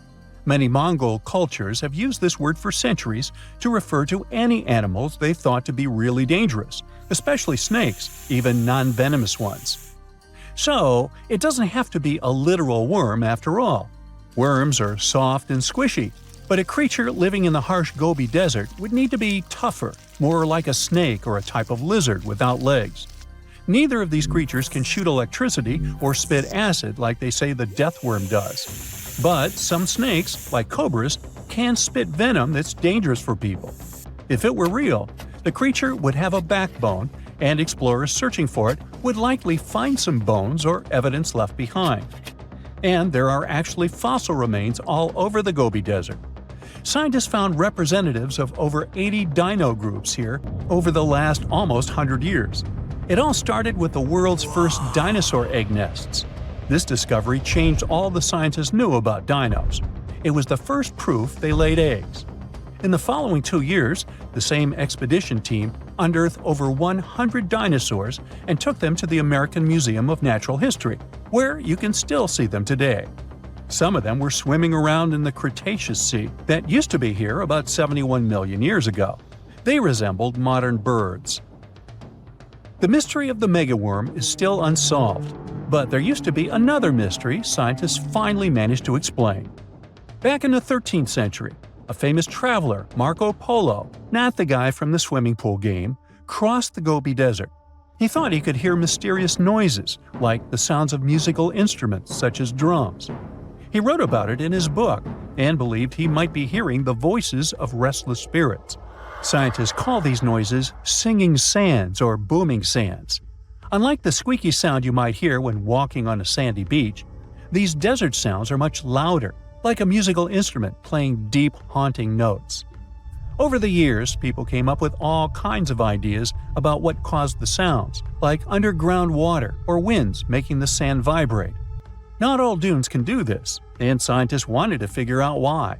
Many Mongol cultures have used this word for centuries to refer to any animals they thought to be really dangerous, especially snakes, even non-venomous ones. So, it doesn't have to be a literal worm after all. Worms are soft and squishy, but a creature living in the harsh Gobi Desert would need to be tougher, more like a snake or a type of lizard without legs. Neither of these creatures can shoot electricity or spit acid like they say the death worm does. But some snakes, like cobras, can spit venom that's dangerous for people. If it were real, the creature would have a backbone, and explorers searching for it would likely find some bones or evidence left behind. And there are actually fossil remains all over the Gobi Desert. Scientists found representatives of over 80 dino groups here over the last almost 100 years. It all started with the world's first dinosaur egg nests. This discovery changed all the scientists knew about dinos. It was the first proof they laid eggs. In the following 2 years, the same expedition team unearthed over 100 dinosaurs and took them to the American Museum of Natural History, where you can still see them today. Some of them were swimming around in the Cretaceous Sea that used to be here about 71 million years ago. They resembled modern birds. The mystery of the megaworm is still unsolved, but there used to be another mystery scientists finally managed to explain. Back in the 13th century, a famous traveler, Marco Polo, not the guy from the swimming pool game, crossed the Gobi Desert. He thought he could hear mysterious noises, like the sounds of musical instruments such as drums. He wrote about it in his book and believed he might be hearing the voices of restless spirits. Scientists call these noises singing sands or booming sands. Unlike the squeaky sound you might hear when walking on a sandy beach, these desert sounds are much louder, like a musical instrument playing deep, haunting notes. Over the years, people came up with all kinds of ideas about what caused the sounds, like underground water or winds making the sand vibrate. Not all dunes can do this, and scientists wanted to figure out why.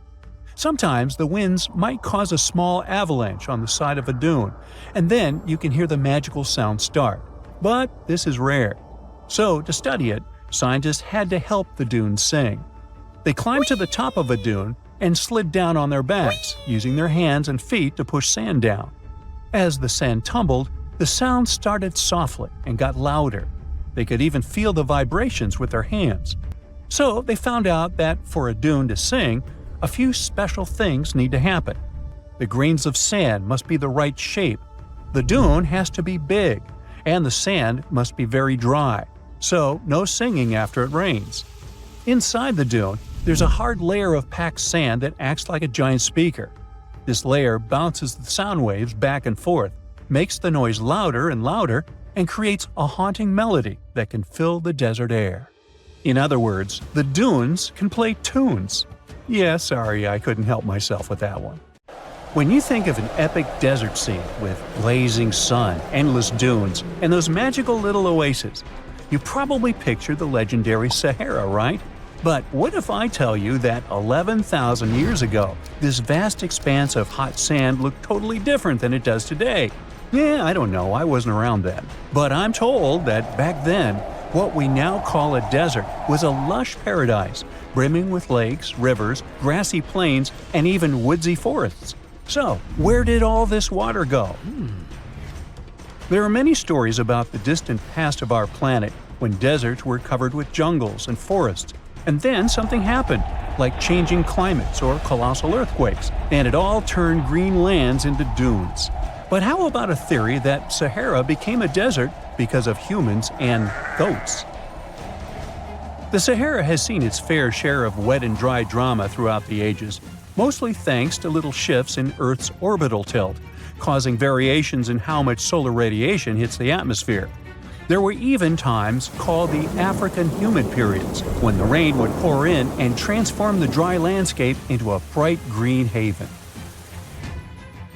Sometimes the winds might cause a small avalanche on the side of a dune, and then you can hear the magical sound start. But this is rare. So, to study it, scientists had to help the dunes sing. They climbed to the top of a dune and slid down on their backs, using their hands and feet to push sand down. As the sand tumbled, the sound started softly and got louder. They could even feel the vibrations with their hands. So, they found out that for a dune to sing, a few special things need to happen. The grains of sand must be the right shape. The dune has to be big, and the sand must be very dry, so no singing after it rains. Inside the dune, there's a hard layer of packed sand that acts like a giant speaker. This layer bounces the sound waves back and forth, makes the noise louder and louder, and creates a haunting melody that can fill the desert air. In other words, the dunes can play tunes. Yeah, sorry, I couldn't help myself with that one. When you think of an epic desert scene with blazing sun, endless dunes, and those magical little oases, you probably picture the legendary Sahara, right? But what if I tell you that 11,000 years ago, this vast expanse of hot sand looked totally different than it does today? Yeah, I don't know, I wasn't around then. But I'm told that back then, what we now call a desert was a lush paradise, brimming with lakes, rivers, grassy plains, and even woodsy forests. So, where did all this water go? There are many stories about the distant past of our planet when deserts were covered with jungles and forests. And then something happened, like changing climates or colossal earthquakes, and it all turned green lands into dunes. But how about a theory that Sahara became a desert because of humans and goats? The Sahara has seen its fair share of wet and dry drama throughout the ages, mostly thanks to little shifts in Earth's orbital tilt, causing variations in how much solar radiation hits the atmosphere. There were even times called the African humid periods, when the rain would pour in and transform the dry landscape into a bright green haven.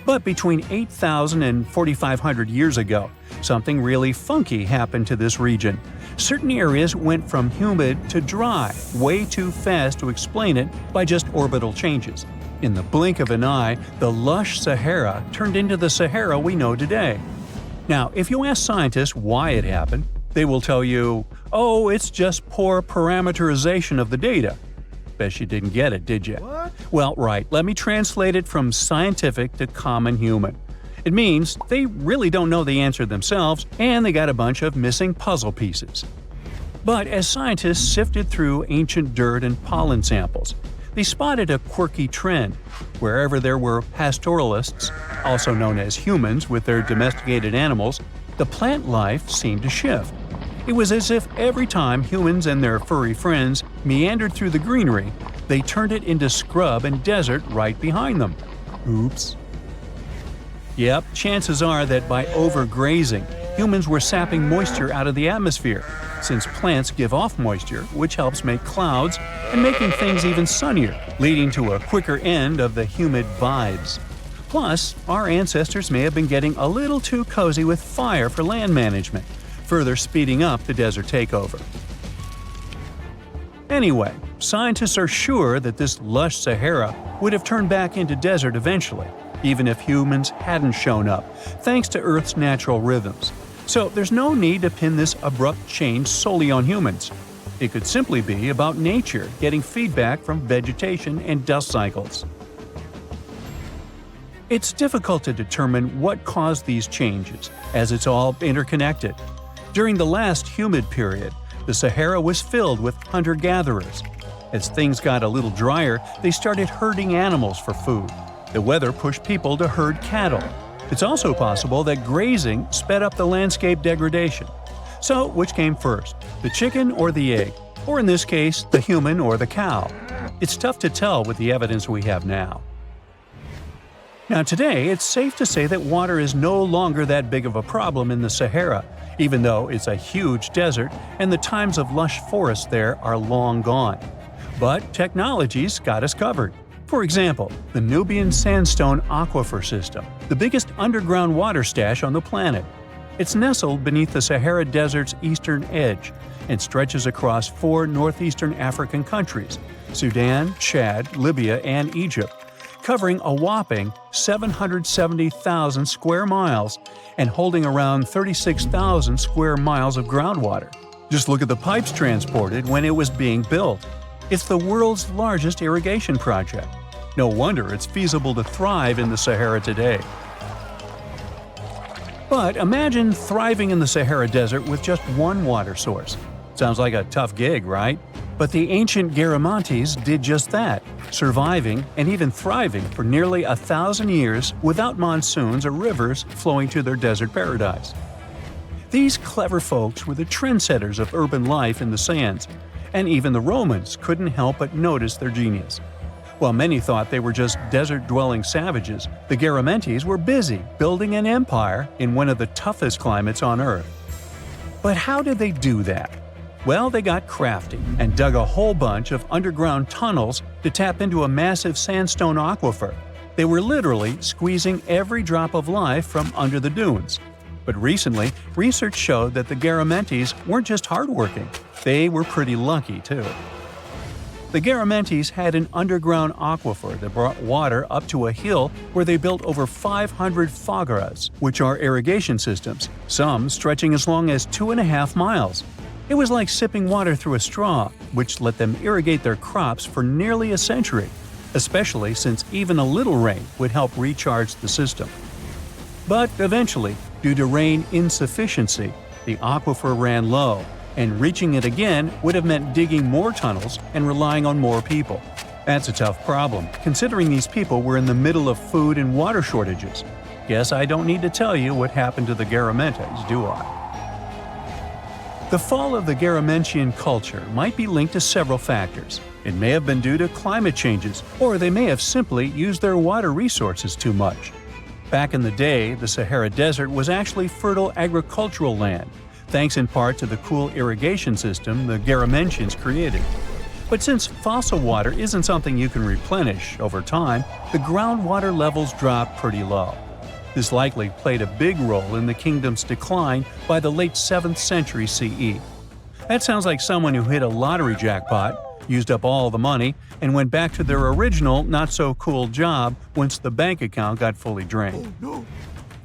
But between 8,000 and 4,500 years ago, something really funky happened to this region. Certain areas went from humid to dry way too fast to explain it by just orbital changes. In the blink of an eye, the lush Sahara turned into the Sahara we know today. Now, if you ask scientists why it happened, they will tell you, oh, it's just poor parameterization of the data. Bet you didn't get it, did you? What? Well, right, let me translate it from scientific to common human. It means they really don't know the answer themselves, and they got a bunch of missing puzzle pieces. But as scientists sifted through ancient dirt and pollen samples, they spotted a quirky trend. Wherever there were pastoralists, also known as humans with their domesticated animals, the plant life seemed to shift. It was as if every time humans and their furry friends meandered through the greenery, they turned it into scrub and desert right behind them. Oops. Yep, chances are that by overgrazing, humans were sapping moisture out of the atmosphere, since plants give off moisture, which helps make clouds and making things even sunnier, leading to a quicker end of the humid vibes. Plus, our ancestors may have been getting a little too cozy with fire for land management, further speeding up the desert takeover. Anyway, scientists are sure that this lush Sahara would have turned back into desert eventually, even if humans hadn't shown up, thanks to Earth's natural rhythms. So there's no need to pin this abrupt change solely on humans. It could simply be about nature getting feedback from vegetation and dust cycles. It's difficult to determine what caused these changes, as it's all interconnected. During the last humid period, the Sahara was filled with hunter-gatherers. As things got a little drier, they started herding animals for food. The weather pushed people to herd cattle. It's also possible that grazing sped up the landscape degradation. So, which came first, the chicken or the egg? Or in this case, the human or the cow? It's tough to tell with the evidence we have now. Now today, it's safe to say that water is no longer that big of a problem in the Sahara, even though it's a huge desert and the times of lush forests there are long gone. But technology's got us covered. For example, the Nubian Sandstone Aquifer System, the biggest underground water stash on the planet. It's nestled beneath the Sahara Desert's eastern edge and stretches across 4 northeastern African countries – Sudan, Chad, Libya, and Egypt, covering a whopping 770,000 square miles and holding around 36,000 square miles of groundwater. Just look at the pipes transported when it was being built. It's the world's largest irrigation project. No wonder it's feasible to thrive in the Sahara today. But imagine thriving in the Sahara Desert with just one water source. Sounds like a tough gig, right? But the ancient Garamantes did just that, surviving and even thriving for nearly 1,000 years without monsoons or rivers flowing to their desert paradise. These clever folks were the trendsetters of urban life in the sands, and even the Romans couldn't help but notice their genius. While many thought they were just desert-dwelling savages, the Garamantes were busy building an empire in one of the toughest climates on Earth. But how did they do that? Well, they got crafty and dug a whole bunch of underground tunnels to tap into a massive sandstone aquifer. They were literally squeezing every drop of life from under the dunes. But recently, research showed that the Garamantes weren't just hardworking, they were pretty lucky too. The Garamantes had an underground aquifer that brought water up to a hill where they built over 500 fogaras, which are irrigation systems, some stretching as long as 2.5 miles. It was like sipping water through a straw, which let them irrigate their crops for nearly a century, especially since even a little rain would help recharge the system. But eventually, due to rain insufficiency, the aquifer ran low, and reaching it again would have meant digging more tunnels and relying on more people. That's a tough problem, considering these people were in the middle of food and water shortages. Guess I don't need to tell you what happened to the Garamentes, do I? The fall of the Garamentian culture might be linked to several factors. It may have been due to climate changes, or they may have simply used their water resources too much. Back in the day, the Sahara Desert was actually fertile agricultural land, thanks in part to the cool irrigation system the Garamentians created. But since fossil water isn't something you can replenish over time, the groundwater levels dropped pretty low. This likely played a big role in the kingdom's decline by the late 7th century CE. That sounds like someone who hit a lottery jackpot, used up all the money, and went back to their original, not-so-cool job once the bank account got fully drained.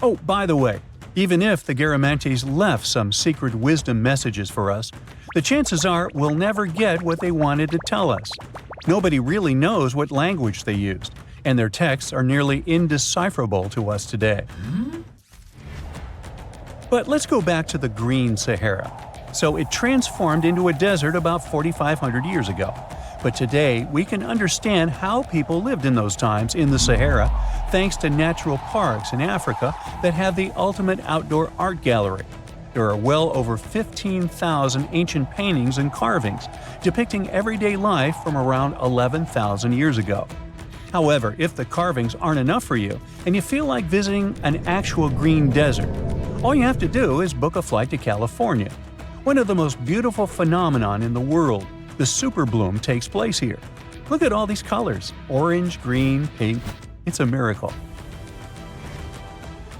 Oh, by the way, even if the Garamentes left some secret wisdom messages for us, the chances are we'll never get what they wanted to tell us. Nobody really knows what language they used, and their texts are nearly indecipherable to us today. But let's go back to the Green Sahara. So it transformed into a desert about 4,500 years ago. But today, we can understand how people lived in those times in the Sahara thanks to natural parks in Africa that have the ultimate outdoor art gallery. There are well over 15,000 ancient paintings and carvings depicting everyday life from around 11,000 years ago. However, if the carvings aren't enough for you and you feel like visiting an actual green desert, all you have to do is book a flight to California. One of the most beautiful phenomenon in the world, the superbloom, takes place here. Look at all these colors – orange, green, pink. It's a miracle.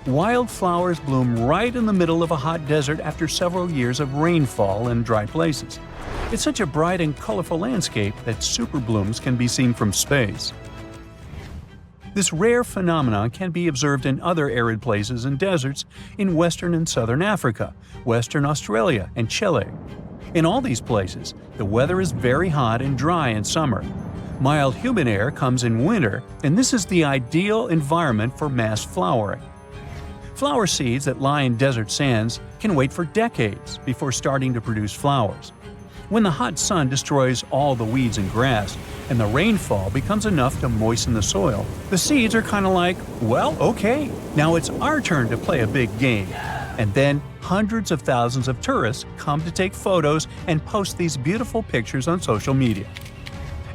Wildflowers bloom right in the middle of a hot desert after several years of rainfall in dry places. It's such a bright and colorful landscape that superblooms can be seen from space. This rare phenomenon can be observed in other arid places and deserts in western and southern Africa, Western Australia, and Chile. In all these places, the weather is very hot and dry in summer. Mild humid air comes in winter, and this is the ideal environment for mass flowering. Flower seeds that lie in desert sands can wait for decades before starting to produce flowers. When the hot sun destroys all the weeds and grass, and the rainfall becomes enough to moisten the soil, the seeds are kind of like, well, okay, now it's our turn to play a big game. And then hundreds of thousands of tourists come to take photos and post these beautiful pictures on social media.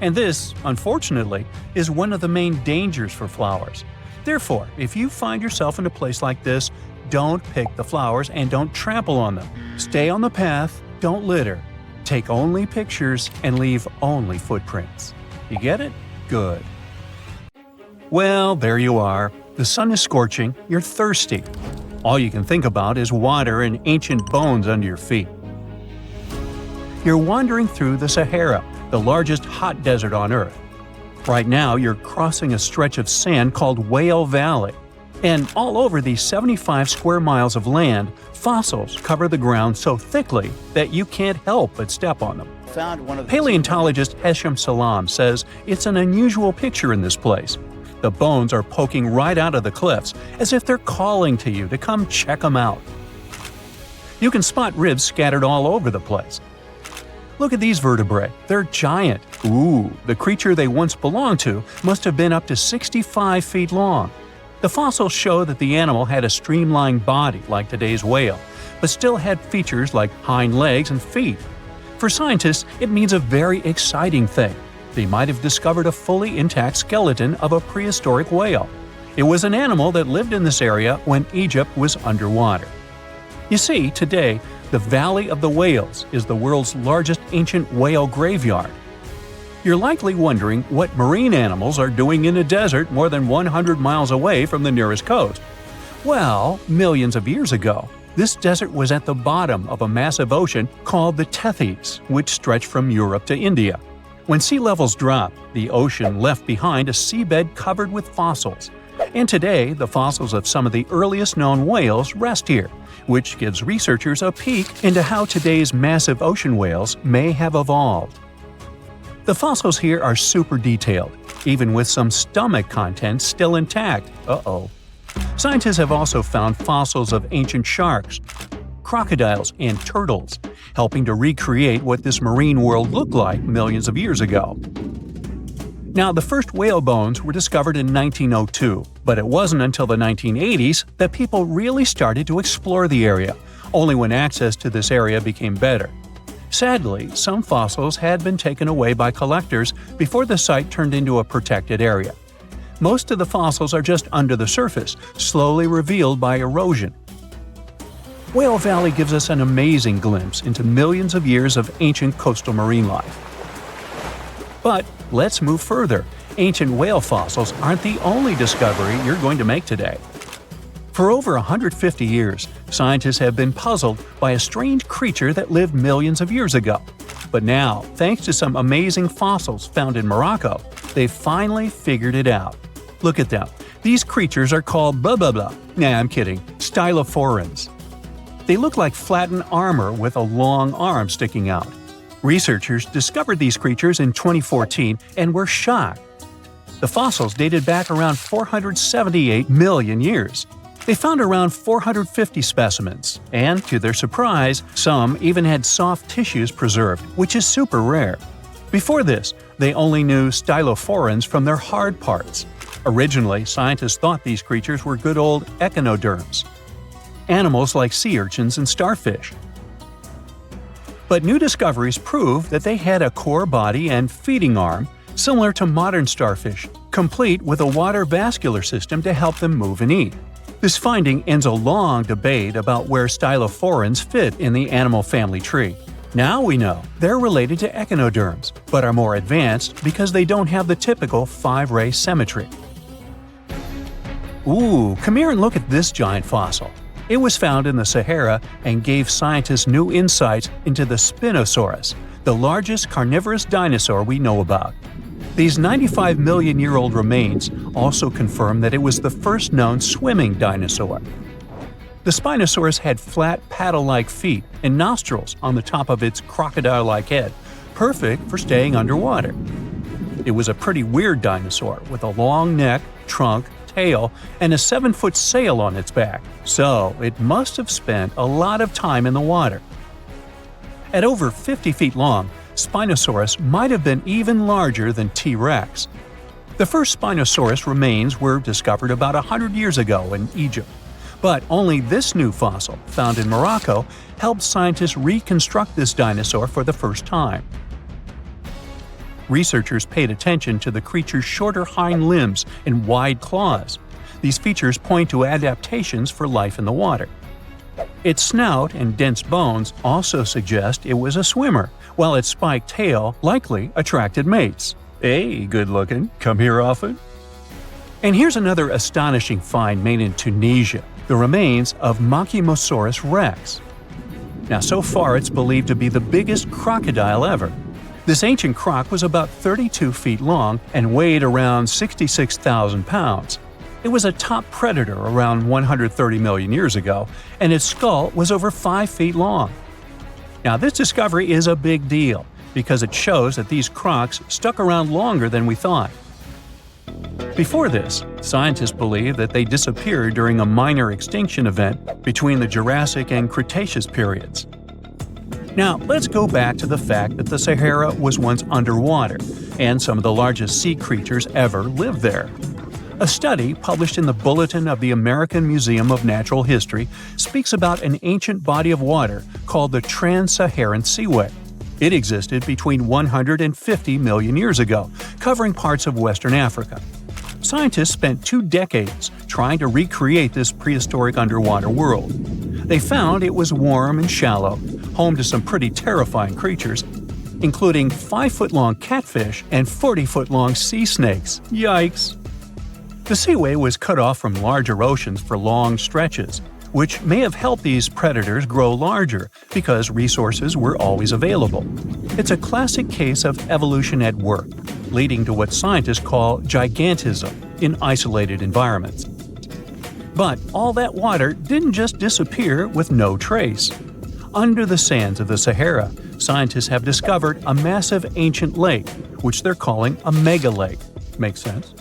And this, unfortunately, is one of the main dangers for flowers. Therefore, if you find yourself in a place like this, don't pick the flowers and don't trample on them. Stay on the path, don't litter. Take only pictures and leave only footprints. You get it? Good. Well, there you are. The sun is scorching, you're thirsty. All you can think about is water and ancient bones under your feet. You're wandering through the Sahara, the largest hot desert on Earth. Right now, you're crossing a stretch of sand called Whale Valley. And all over these 75 square miles of land, fossils cover the ground so thickly that you can't help but step on them. Paleontologist Hesham Salam says it's an unusual picture in this place. The bones are poking right out of the cliffs, as if they're calling to you to come check them out. You can spot ribs scattered all over the place. Look at these vertebrae. They're giant. Ooh, the creature they once belonged to must have been up to 65 feet long. The fossils show that the animal had a streamlined body like today's whale, but still had features like hind legs and feet. For scientists, it means a very exciting thing. They might have discovered a fully intact skeleton of a prehistoric whale. It was an animal that lived in this area when Egypt was underwater. You see, today, the Valley of the Whales is the world's largest ancient whale graveyard. You're likely wondering what marine animals are doing in a desert more than 100 miles away from the nearest coast. Well, millions of years ago, this desert was at the bottom of a massive ocean called the Tethys, which stretched from Europe to India. When sea levels dropped, the ocean left behind a seabed covered with fossils. And today, the fossils of some of the earliest known whales rest here, which gives researchers a peek into how today's massive ocean whales may have evolved. The fossils here are super detailed, even with some stomach contents still intact. Uh-oh. Scientists have also found fossils of ancient sharks, crocodiles and turtles, helping to recreate what this marine world looked like millions of years ago. Now, the first whale bones were discovered in 1902, but it wasn't until the 1980s that people really started to explore the area, only when access to this area became better. Sadly, some fossils had been taken away by collectors before the site turned into a protected area. Most of the fossils are just under the surface, slowly revealed by erosion. Whale Valley gives us an amazing glimpse into millions of years of ancient coastal marine life. But let's move further. Ancient whale fossils aren't the only discovery you're going to make today. For over 150 years, scientists have been puzzled by a strange creature that lived millions of years ago. But now, thanks to some amazing fossils found in Morocco, they've finally figured it out. Look at them. These creatures are called blah blah blah. Nah, I'm kidding. Stylophorans. They look like flattened armor with a long arm sticking out. Researchers discovered these creatures in 2014 and were shocked. The fossils dated back around 478 million years. They found around 450 specimens, and to their surprise, some even had soft tissues preserved, which is super rare. Before this, they only knew stylophorans from their hard parts. Originally, scientists thought these creatures were good old echinoderms, animals like sea urchins and starfish. But new discoveries prove that they had a core body and feeding arm, similar to modern starfish, complete with a water vascular system to help them move and eat. This finding ends a long debate about where stylophorans fit in the animal family tree. Now we know they're related to echinoderms, but are more advanced because they don't have the typical 5-ray symmetry. Ooh, come here and look at this giant fossil. It was found in the Sahara and gave scientists new insights into the Spinosaurus, the largest carnivorous dinosaur we know about. These 95 million-year-old remains also confirm that it was the first known swimming dinosaur. The Spinosaurus had flat paddle-like feet and nostrils on the top of its crocodile-like head, perfect for staying underwater. It was a pretty weird dinosaur with a long neck, trunk, tail, and a 7-foot sail on its back, so it must have spent a lot of time in the water. At over 50 feet long, Spinosaurus might have been even larger than T-Rex. The first Spinosaurus remains were discovered about 100 years ago in Egypt, but only this new fossil, found in Morocco, helped scientists reconstruct this dinosaur for the first time. Researchers paid attention to the creature's shorter hind limbs and wide claws. These features point to adaptations for life in the water. Its snout and dense bones also suggest it was a swimmer, while its spiked tail likely attracted mates. Hey, good looking, come here often? And here's another astonishing find made in Tunisia, the remains of Machimosaurus rex. Now, so far it's believed to be the biggest crocodile ever. This ancient croc was about 32 feet long and weighed around 66,000 pounds. It was a top predator around 130 million years ago, and its skull was over 5 feet long. Now, this discovery is a big deal because it shows that these crocs stuck around longer than we thought. Before this, scientists believed that they disappeared during a minor extinction event between the Jurassic and Cretaceous periods. Now, let's go back to the fact that the Sahara was once underwater, and some of the largest sea creatures ever lived there. A study published in the Bulletin of the American Museum of Natural History speaks about an ancient body of water called the Trans-Saharan Seaway. It existed between 150 million years ago, covering parts of Western Africa. Scientists spent 2 decades trying to recreate this prehistoric underwater world. They found it was warm and shallow, home to some pretty terrifying creatures, including 5-foot-long catfish and 40-foot-long sea snakes. Yikes! The seaway was cut off from larger oceans for long stretches, which may have helped these predators grow larger because resources were always available. It's a classic case of evolution at work, leading to what scientists call gigantism in isolated environments. But all that water didn't just disappear with no trace. Under the sands of the Sahara, scientists have discovered a massive ancient lake, which they're calling a megalake. Makes sense?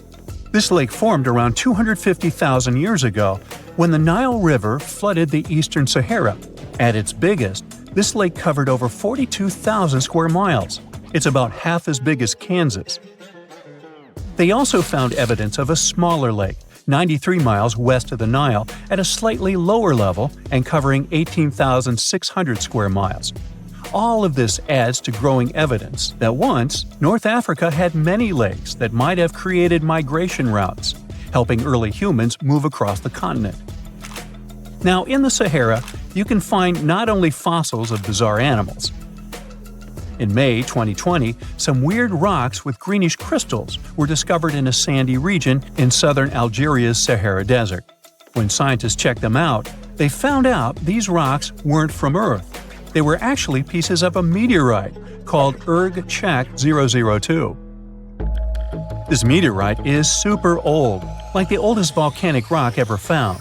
This lake formed around 250,000 years ago when the Nile River flooded the eastern Sahara, At its biggest, this lake covered over 42,000 square miles. It's about half as big as Kansas. They also found evidence of a smaller lake, 93 miles west of the Nile, at a slightly lower level and covering 18,600 square miles. All of this adds to growing evidence that once, North Africa had many lakes that might have created migration routes, helping early humans move across the continent. Now, in the Sahara, you can find not only fossils of bizarre animals. In May 2020, some weird rocks with greenish crystals were discovered in a sandy region in southern Algeria's Sahara Desert. When scientists checked them out, they found out these rocks weren't from Earth. They were actually pieces of a meteorite called Erg-Chek 002. This meteorite is super old, like the oldest volcanic rock ever found.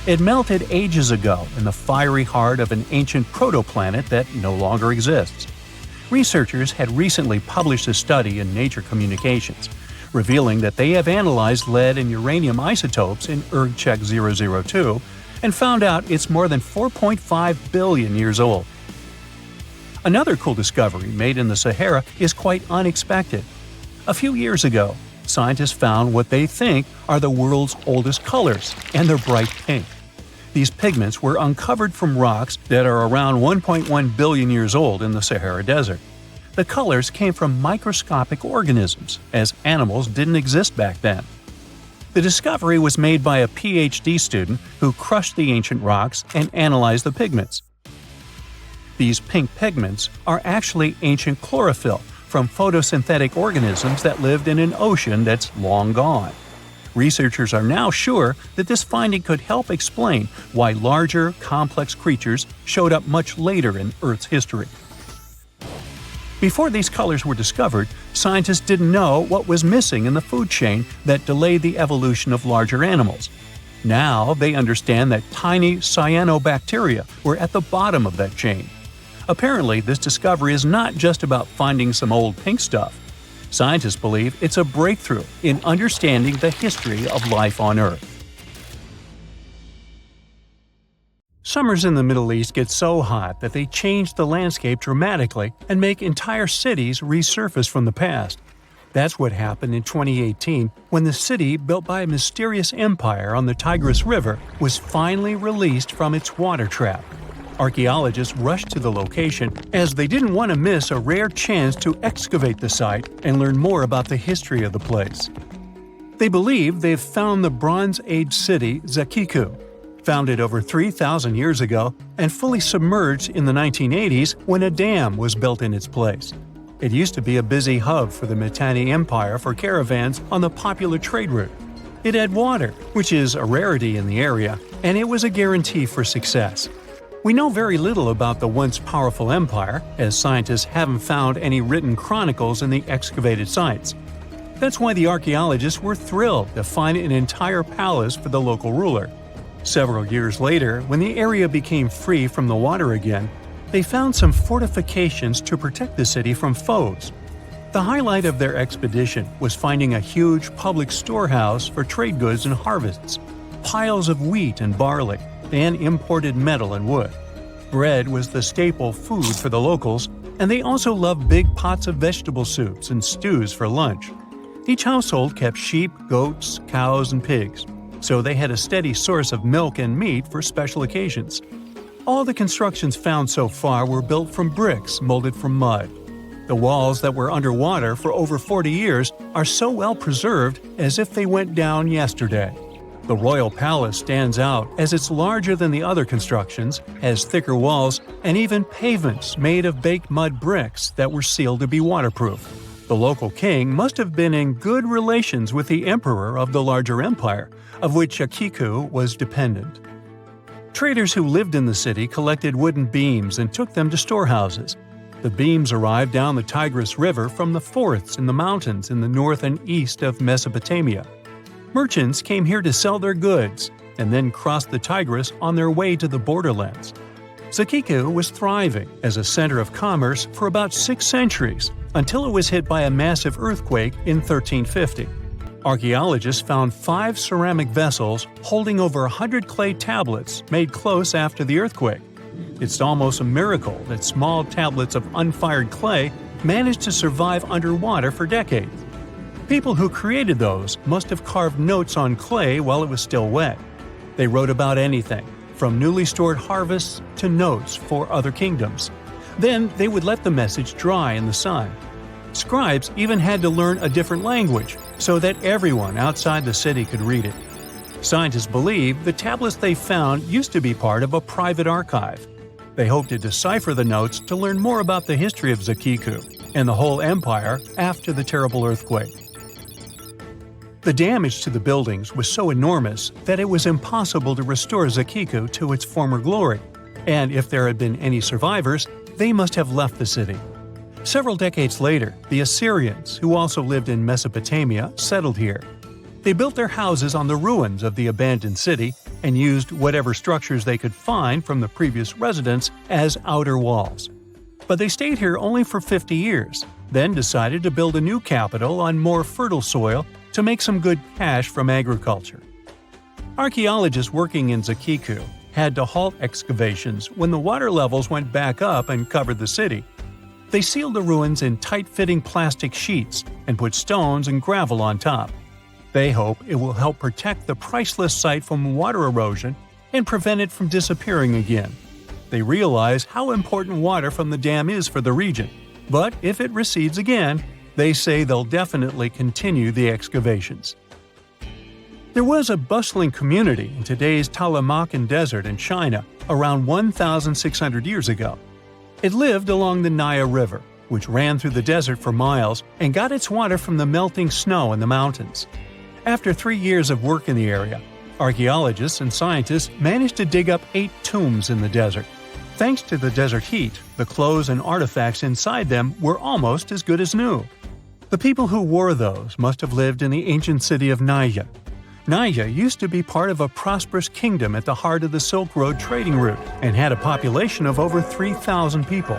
It melted ages ago in the fiery heart of an ancient protoplanet that no longer exists. Researchers had recently published a study in Nature Communications, revealing that they have analyzed lead and uranium isotopes in Erg-Chek 002 and found out it's more than 4.5 billion years old. Another cool discovery made in the Sahara is quite unexpected. A few years ago, scientists found what they think are the world's oldest colors, and they're bright pink. These pigments were uncovered from rocks that are around 1.1 billion years old in the Sahara Desert. The colors came from microscopic organisms, as animals didn't exist back then. The discovery was made by a PhD student who crushed the ancient rocks and analyzed the pigments. These pink pigments are actually ancient chlorophyll from photosynthetic organisms that lived in an ocean that's long gone. Researchers are now sure that this finding could help explain why larger, complex creatures showed up much later in Earth's history. Before these colors were discovered, scientists didn't know what was missing in the food chain that delayed the evolution of larger animals. Now they understand that tiny cyanobacteria were at the bottom of that chain. Apparently, this discovery is not just about finding some old pink stuff. Scientists believe it's a breakthrough in understanding the history of life on Earth. Summers in the Middle East get so hot that they change the landscape dramatically and make entire cities resurface from the past. That's what happened in 2018 when the city, built by a mysterious empire on the Tigris River, was finally released from its water trap. Archaeologists rushed to the location as they didn't want to miss a rare chance to excavate the site and learn more about the history of the place. They believe they've found the Bronze Age city Zakiku, founded over 3,000 years ago and fully submerged in the 1980s when a dam was built in its place. It used to be a busy hub for the Mitanni Empire for caravans on the popular trade route. It had water, which is a rarity in the area, and it was a guarantee for success. We know very little about the once powerful empire, as scientists haven't found any written chronicles in the excavated sites. That's why the archaeologists were thrilled to find an entire palace for the local ruler. Several years later, when the area became free from the water again, they found some fortifications to protect the city from foes. The highlight of their expedition was finding a huge public storehouse for trade goods and harvests, piles of wheat and barley, and imported metal and wood. Bread was the staple food for the locals, and they also loved big pots of vegetable soups and stews for lunch. Each household kept sheep, goats, cows, and pigs, so they had a steady source of milk and meat for special occasions. All the constructions found so far were built from bricks molded from mud. The walls that were underwater for over 40 years are so well preserved as if they went down yesterday. The royal palace stands out as it's larger than the other constructions, has thicker walls, and even pavements made of baked mud bricks that were sealed to be waterproof. The local king must have been in good relations with the emperor of the larger empire, of which Akiku was dependent. Traders who lived in the city collected wooden beams and took them to storehouses. The beams arrived down the Tigris River from the forests in the mountains in the north and east of Mesopotamia. Merchants came here to sell their goods and then crossed the Tigris on their way to the borderlands. Zakiku was thriving as a center of commerce for about 6 centuries until it was hit by a massive earthquake in 1350. Archaeologists found 5 ceramic vessels holding over 100 clay tablets made close after the earthquake. It's almost a miracle that small tablets of unfired clay managed to survive underwater for decades. People who created those must have carved notes on clay while it was still wet. They wrote about anything, from newly stored harvests to notes for other kingdoms. Then they would let the message dry in the sun. Scribes even had to learn a different language so that everyone outside the city could read it. Scientists believe the tablets they found used to be part of a private archive. They hope to decipher the notes to learn more about the history of Zakiku and the whole empire after the terrible earthquake. The damage to the buildings was so enormous that it was impossible to restore Zakiku to its former glory, and if there had been any survivors, they must have left the city. Several decades later, the Assyrians, who also lived in Mesopotamia, settled here. They built their houses on the ruins of the abandoned city and used whatever structures they could find from the previous residents as outer walls. But they stayed here only for 50 years, then decided to build a new capital on more fertile soil to make some good cash from agriculture. Archaeologists working in Zakiku had to halt excavations when the water levels went back up and covered the city. They sealed the ruins in tight-fitting plastic sheets and put stones and gravel on top. They hope it will help protect the priceless site from water erosion and prevent it from disappearing again. They realize how important water from the dam is for the region, but if it recedes again, they say they'll definitely continue the excavations. There was a bustling community in today's Taklamakan Desert in China around 1,600 years ago. It lived along the Nile River, which ran through the desert for miles and got its water from the melting snow in the mountains. After 3 years of work in the area, archaeologists and scientists managed to dig up 8 tombs in the desert. Thanks to the desert heat, the clothes and artifacts inside them were almost as good as new. The people who wore those must have lived in the ancient city of Naya. Naya used to be part of a prosperous kingdom at the heart of the Silk Road trading route and had a population of over 3,000 people.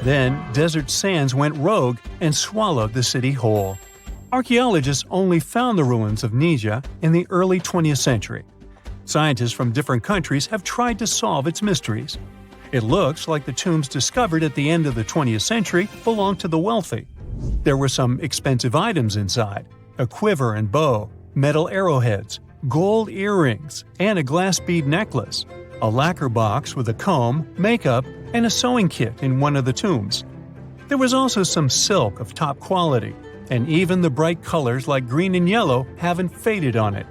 Then, desert sands went rogue and swallowed the city whole. Archaeologists only found the ruins of Nija in the early 20th century. Scientists from different countries have tried to solve its mysteries. It looks like the tombs discovered at the end of the 20th century belonged to the wealthy. There were some expensive items inside: a quiver and bow, metal arrowheads, gold earrings, and a glass bead necklace, a lacquer box with a comb, makeup, and a sewing kit in one of the tombs. There was also some silk of top quality, and even the bright colors like green and yellow haven't faded on it.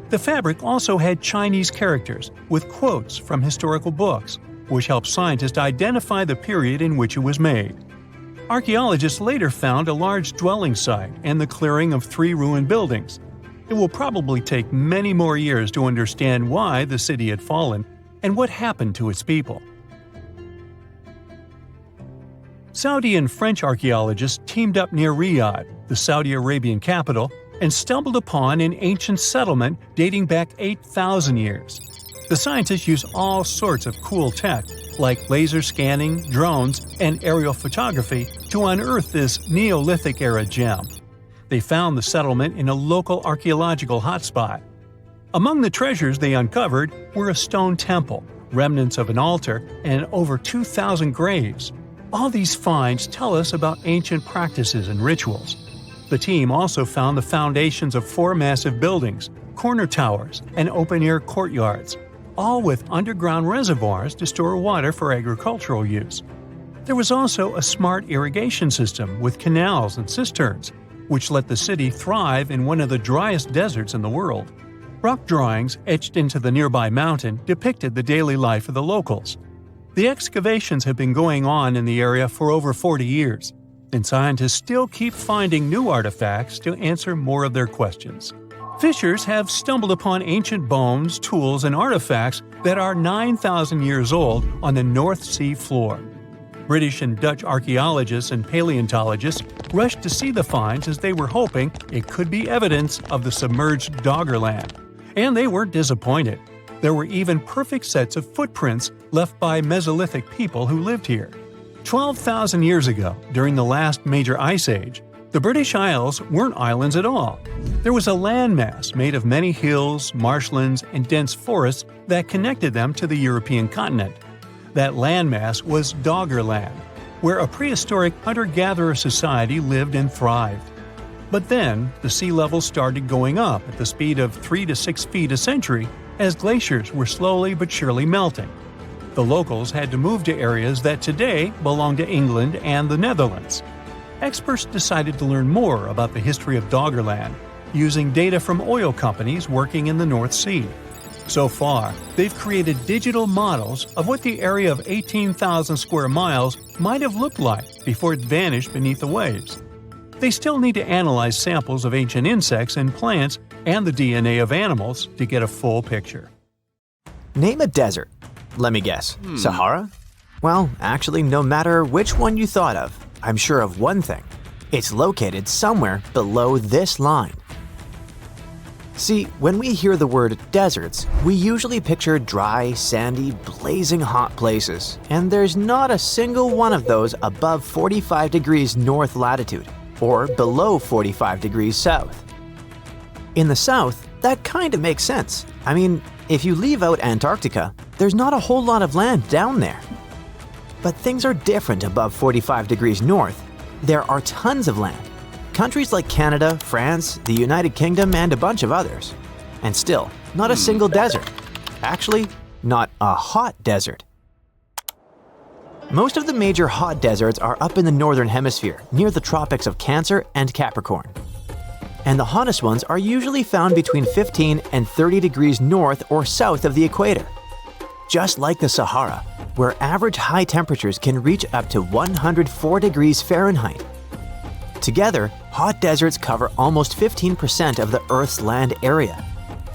The fabric also had Chinese characters with quotes from historical books, which helped scientists identify the period in which it was made. Archaeologists later found a large dwelling site and the clearing of 3 ruined buildings. It will probably take many more years to understand why the city had fallen and what happened to its people. Saudi and French archaeologists teamed up near Riyadh, the Saudi Arabian capital, and stumbled upon an ancient settlement dating back 8,000 years. The scientists used all sorts of cool tech, like laser scanning, drones, and aerial photography, to unearth this Neolithic-era gem. They found the settlement in a local archaeological hotspot. Among the treasures they uncovered were a stone temple, remnants of an altar, and over 2,000 graves. All these finds tell us about ancient practices and rituals. The team also found the foundations of 4 massive buildings, corner towers, and open-air courtyards, all with underground reservoirs to store water for agricultural use. There was also a smart irrigation system with canals and cisterns, which let the city thrive in one of the driest deserts in the world. Rock drawings etched into the nearby mountain depicted the daily life of the locals. The excavations have been going on in the area for over 40 years, and scientists still keep finding new artifacts to answer more of their questions. Fishers have stumbled upon ancient bones, tools, and artifacts that are 9,000 years old on the North Sea floor. British and Dutch archaeologists and paleontologists rushed to see the finds as they were hoping it could be evidence of the submerged Doggerland. And they weren't disappointed. There were even perfect sets of footprints left by Mesolithic people who lived here. 12,000 years ago, during the last major ice age, The British Isles weren't islands at all. There was a landmass made of many hills, marshlands, and dense forests that connected them to the European continent. That landmass was Doggerland, where a prehistoric hunter-gatherer society lived and thrived. But then, the sea level started going up at the speed of 3 to 6 feet a century as glaciers were slowly but surely melting. The locals had to move to areas that today belong to England and the Netherlands. Experts decided to learn more about the history of Doggerland, using data from oil companies working in the North Sea. So far, they've created digital models of what the area of 18,000 square miles might have looked like before it vanished beneath the waves. They still need to analyze samples of ancient insects and plants and the DNA of animals to get a full picture.
Name a desert. Let me guess. Sahara? Well, actually, no matter which one you thought of, I'm sure of one thing. It's located somewhere below this line. See, when we hear the word deserts, we usually picture dry, sandy, blazing hot places, and there's not a single one of those above 45 degrees north latitude, or below 45 degrees south. In the south, that kind of makes sense. I mean, if you leave out Antarctica, there's not a whole lot of land down there. But things are different above 45 degrees north. There are tons of land. Countries like Canada, France, the United Kingdom, and a bunch of others. And still, not a single desert. Actually, not a hot desert. Most of the major hot deserts are up in the northern hemisphere, near the tropics of Cancer and Capricorn. And the hottest ones are usually found between 15 and 30 degrees north or south of the equator. Just like the Sahara, where average high temperatures can reach up to 104 degrees Fahrenheit. Together, hot deserts cover almost 15% of the Earth's land area.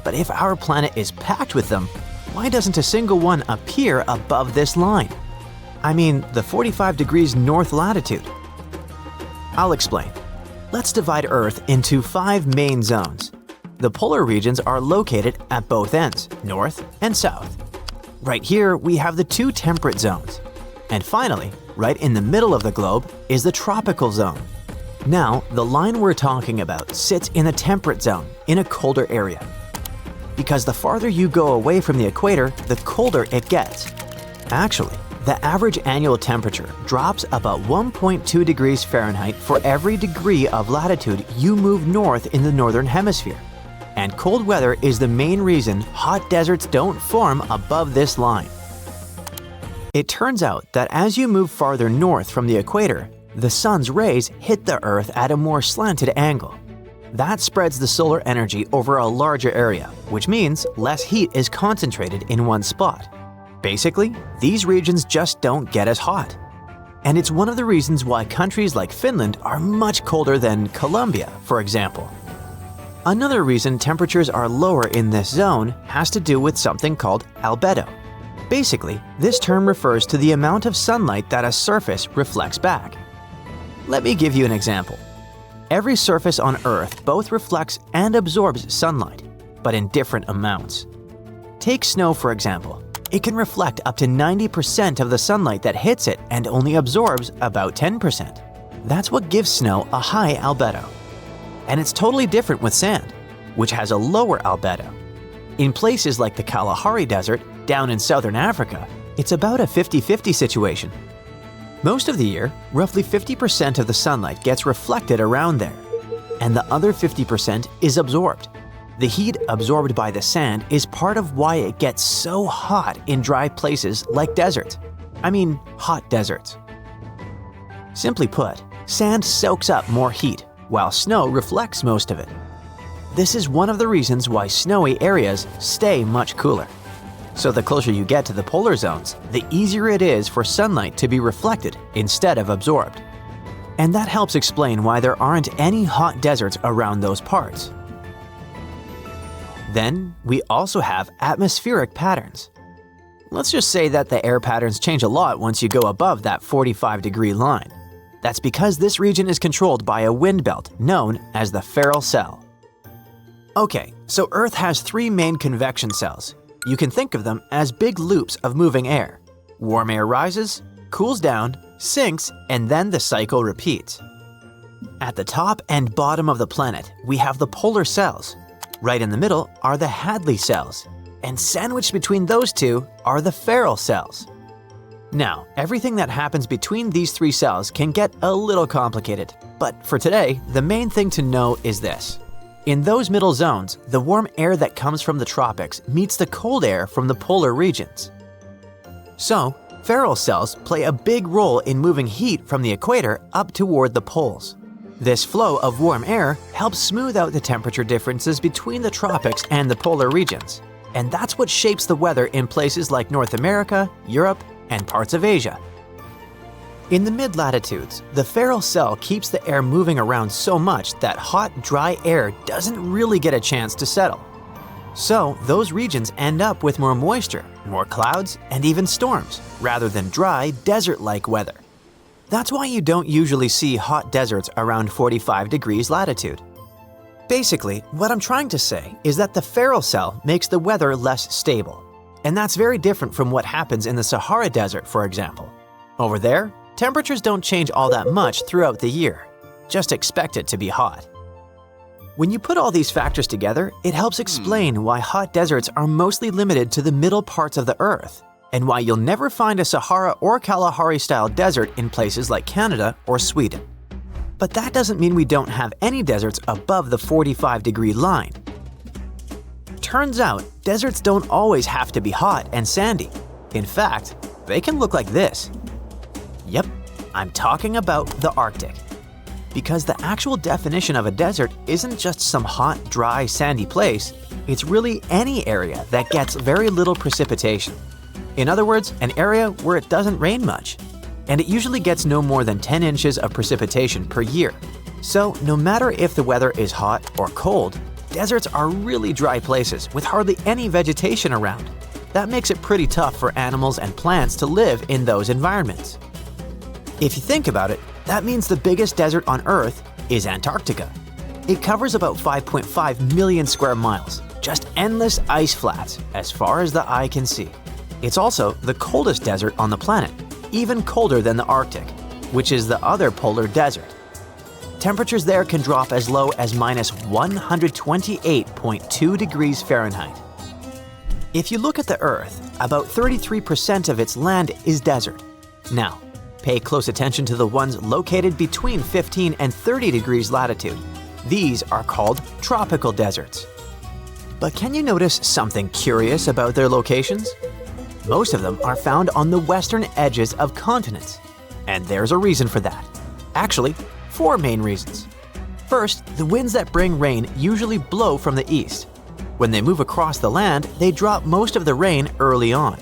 But if our planet is packed with them, why doesn't a single one appear above this line? I mean, the 45 degrees north latitude. I'll explain. Let's divide Earth into 5 main zones. The polar regions are located at both ends, north and south. Right here, we have the 2 temperate zones. And finally, right in the middle of the globe is the tropical zone. Now, the line we're talking about sits in the temperate zone, in a colder area. Because the farther you go away from the equator, the colder it gets. Actually, the average annual temperature drops about 1.2 degrees Fahrenheit for every degree of latitude you move north in the northern hemisphere. And cold weather is the main reason hot deserts don't form above this line. It turns out that as you move farther north from the equator, the sun's rays hit the Earth at a more slanted angle. That spreads the solar energy over a larger area, which means less heat is concentrated in one spot. Basically, these regions just don't get as hot. And it's one of the reasons why countries like Finland are much colder than Colombia, for example. Another reason temperatures are lower in this zone has to do with something called albedo. Basically, this term refers to the amount of sunlight that a surface reflects back. Let me give you an example. Every surface on Earth both reflects and absorbs sunlight, but in different amounts. Take snow, for example. It can reflect up to 90% of the sunlight that hits it and only absorbs about 10%. That's what gives snow a high albedo. And it's totally different with sand, which has a lower albedo. In places like the Kalahari Desert, down in southern Africa, it's about a 50-50 situation. Most of the year, roughly 50% of the sunlight gets reflected around there, and the other 50% is absorbed. The heat absorbed by the sand is part of why it gets so hot in dry places like deserts. I mean, hot deserts. Simply put, sand soaks up more heat, while snow reflects most of it. This is one of the reasons why snowy areas stay much cooler. So the closer you get to the polar zones, the easier it is for sunlight to be reflected instead of absorbed. And that helps explain why there aren't any hot deserts around those parts. Then, we also have atmospheric patterns. Let's just say that the air patterns change a lot once you go above that 45-degree line. That's because this region is controlled by a wind belt known as the Ferrel Cell. Okay, so Earth has 3 main convection cells. You can think of them as big loops of moving air. Warm air rises, cools down, sinks, and then the cycle repeats. At the top and bottom of the planet, we have the polar cells. Right in the middle are the Hadley cells, and sandwiched between those two are the Ferrel cells. Now, everything that happens between these three cells can get a little complicated, but for today, the main thing to know is this. In those middle zones, the warm air that comes from the tropics meets the cold air from the polar regions. So, Ferrel cells play a big role in moving heat from the equator up toward the poles. This flow of warm air helps smooth out the temperature differences between the tropics and the polar regions, and that's what shapes the weather in places like North America, Europe, and parts of Asia. In the mid-latitudes, the Ferrel cell keeps the air moving around so much that hot, dry air doesn't really get a chance to settle. So, those regions end up with more moisture, more clouds, and even storms, rather than dry, desert-like weather. That's why you don't usually see hot deserts around 45 degrees latitude. Basically, what I'm trying to say is that the Ferrel cell makes the weather less stable. And that's very different from what happens in the Sahara Desert, for example. Over there, temperatures don't change all that much throughout the year. Just expect it to be hot. When you put all these factors together, it helps explain why hot deserts are mostly limited to the middle parts of the Earth, and why you'll never find a Sahara or Kalahari-style desert in places like Canada or Sweden. But that doesn't mean we don't have any deserts above the 45-degree line. Turns out, deserts don't always have to be hot and sandy. In fact, they can look like this. Yep, I'm talking about the Arctic. Because the actual definition of a desert isn't just some hot, dry, sandy place, it's really any area that gets very little precipitation. In other words, an area where it doesn't rain much. And it usually gets no more than 10 inches of precipitation per year. So no matter if the weather is hot or cold, deserts are really dry places with hardly any vegetation around. That makes it pretty tough for animals and plants to live in those environments. If you think about it, that means the biggest desert on Earth is Antarctica. It covers about 5.5 million square miles, just endless ice flats as far as the eye can see. It's also the coldest desert on the planet, even colder than the Arctic, which is the other polar desert. Temperatures there can drop as low as minus 128.2 degrees Fahrenheit. If you look at the Earth, about 33% of its land is desert. Now, pay close attention to the ones located between 15 and 30 degrees latitude. These are called tropical deserts. But can you notice something curious about their locations? Most of them are found on the western edges of continents. And there's a reason for that. Actually, 4 main reasons. First, the winds that bring rain usually blow from the east. When they move across the land, they drop most of the rain early on.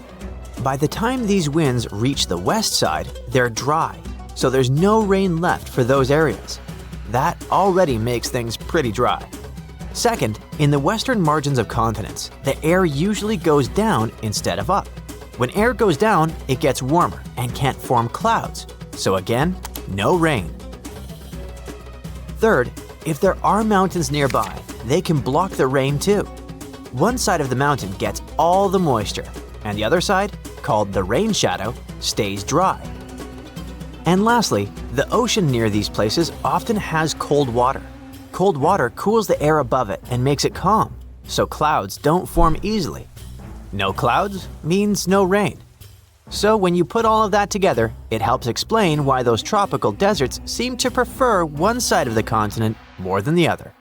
By the time these winds reach the west side, they're dry, so there's no rain left for those areas. That already makes things pretty dry. Second, in the western margins of continents, the air usually goes down instead of up. When air goes down, it gets warmer and can't form clouds, so again, no rain. Third, if there are mountains nearby, they can block the rain too. One side of the mountain gets all the moisture, and the other side, called the rain shadow, stays dry. And lastly, the ocean near these places often has cold water. Cold water cools the air above it and makes it calm, so clouds don't form easily. No clouds means no rain. So when you put all of that together, it helps explain why those tropical deserts seem to prefer one side of the continent more than the other.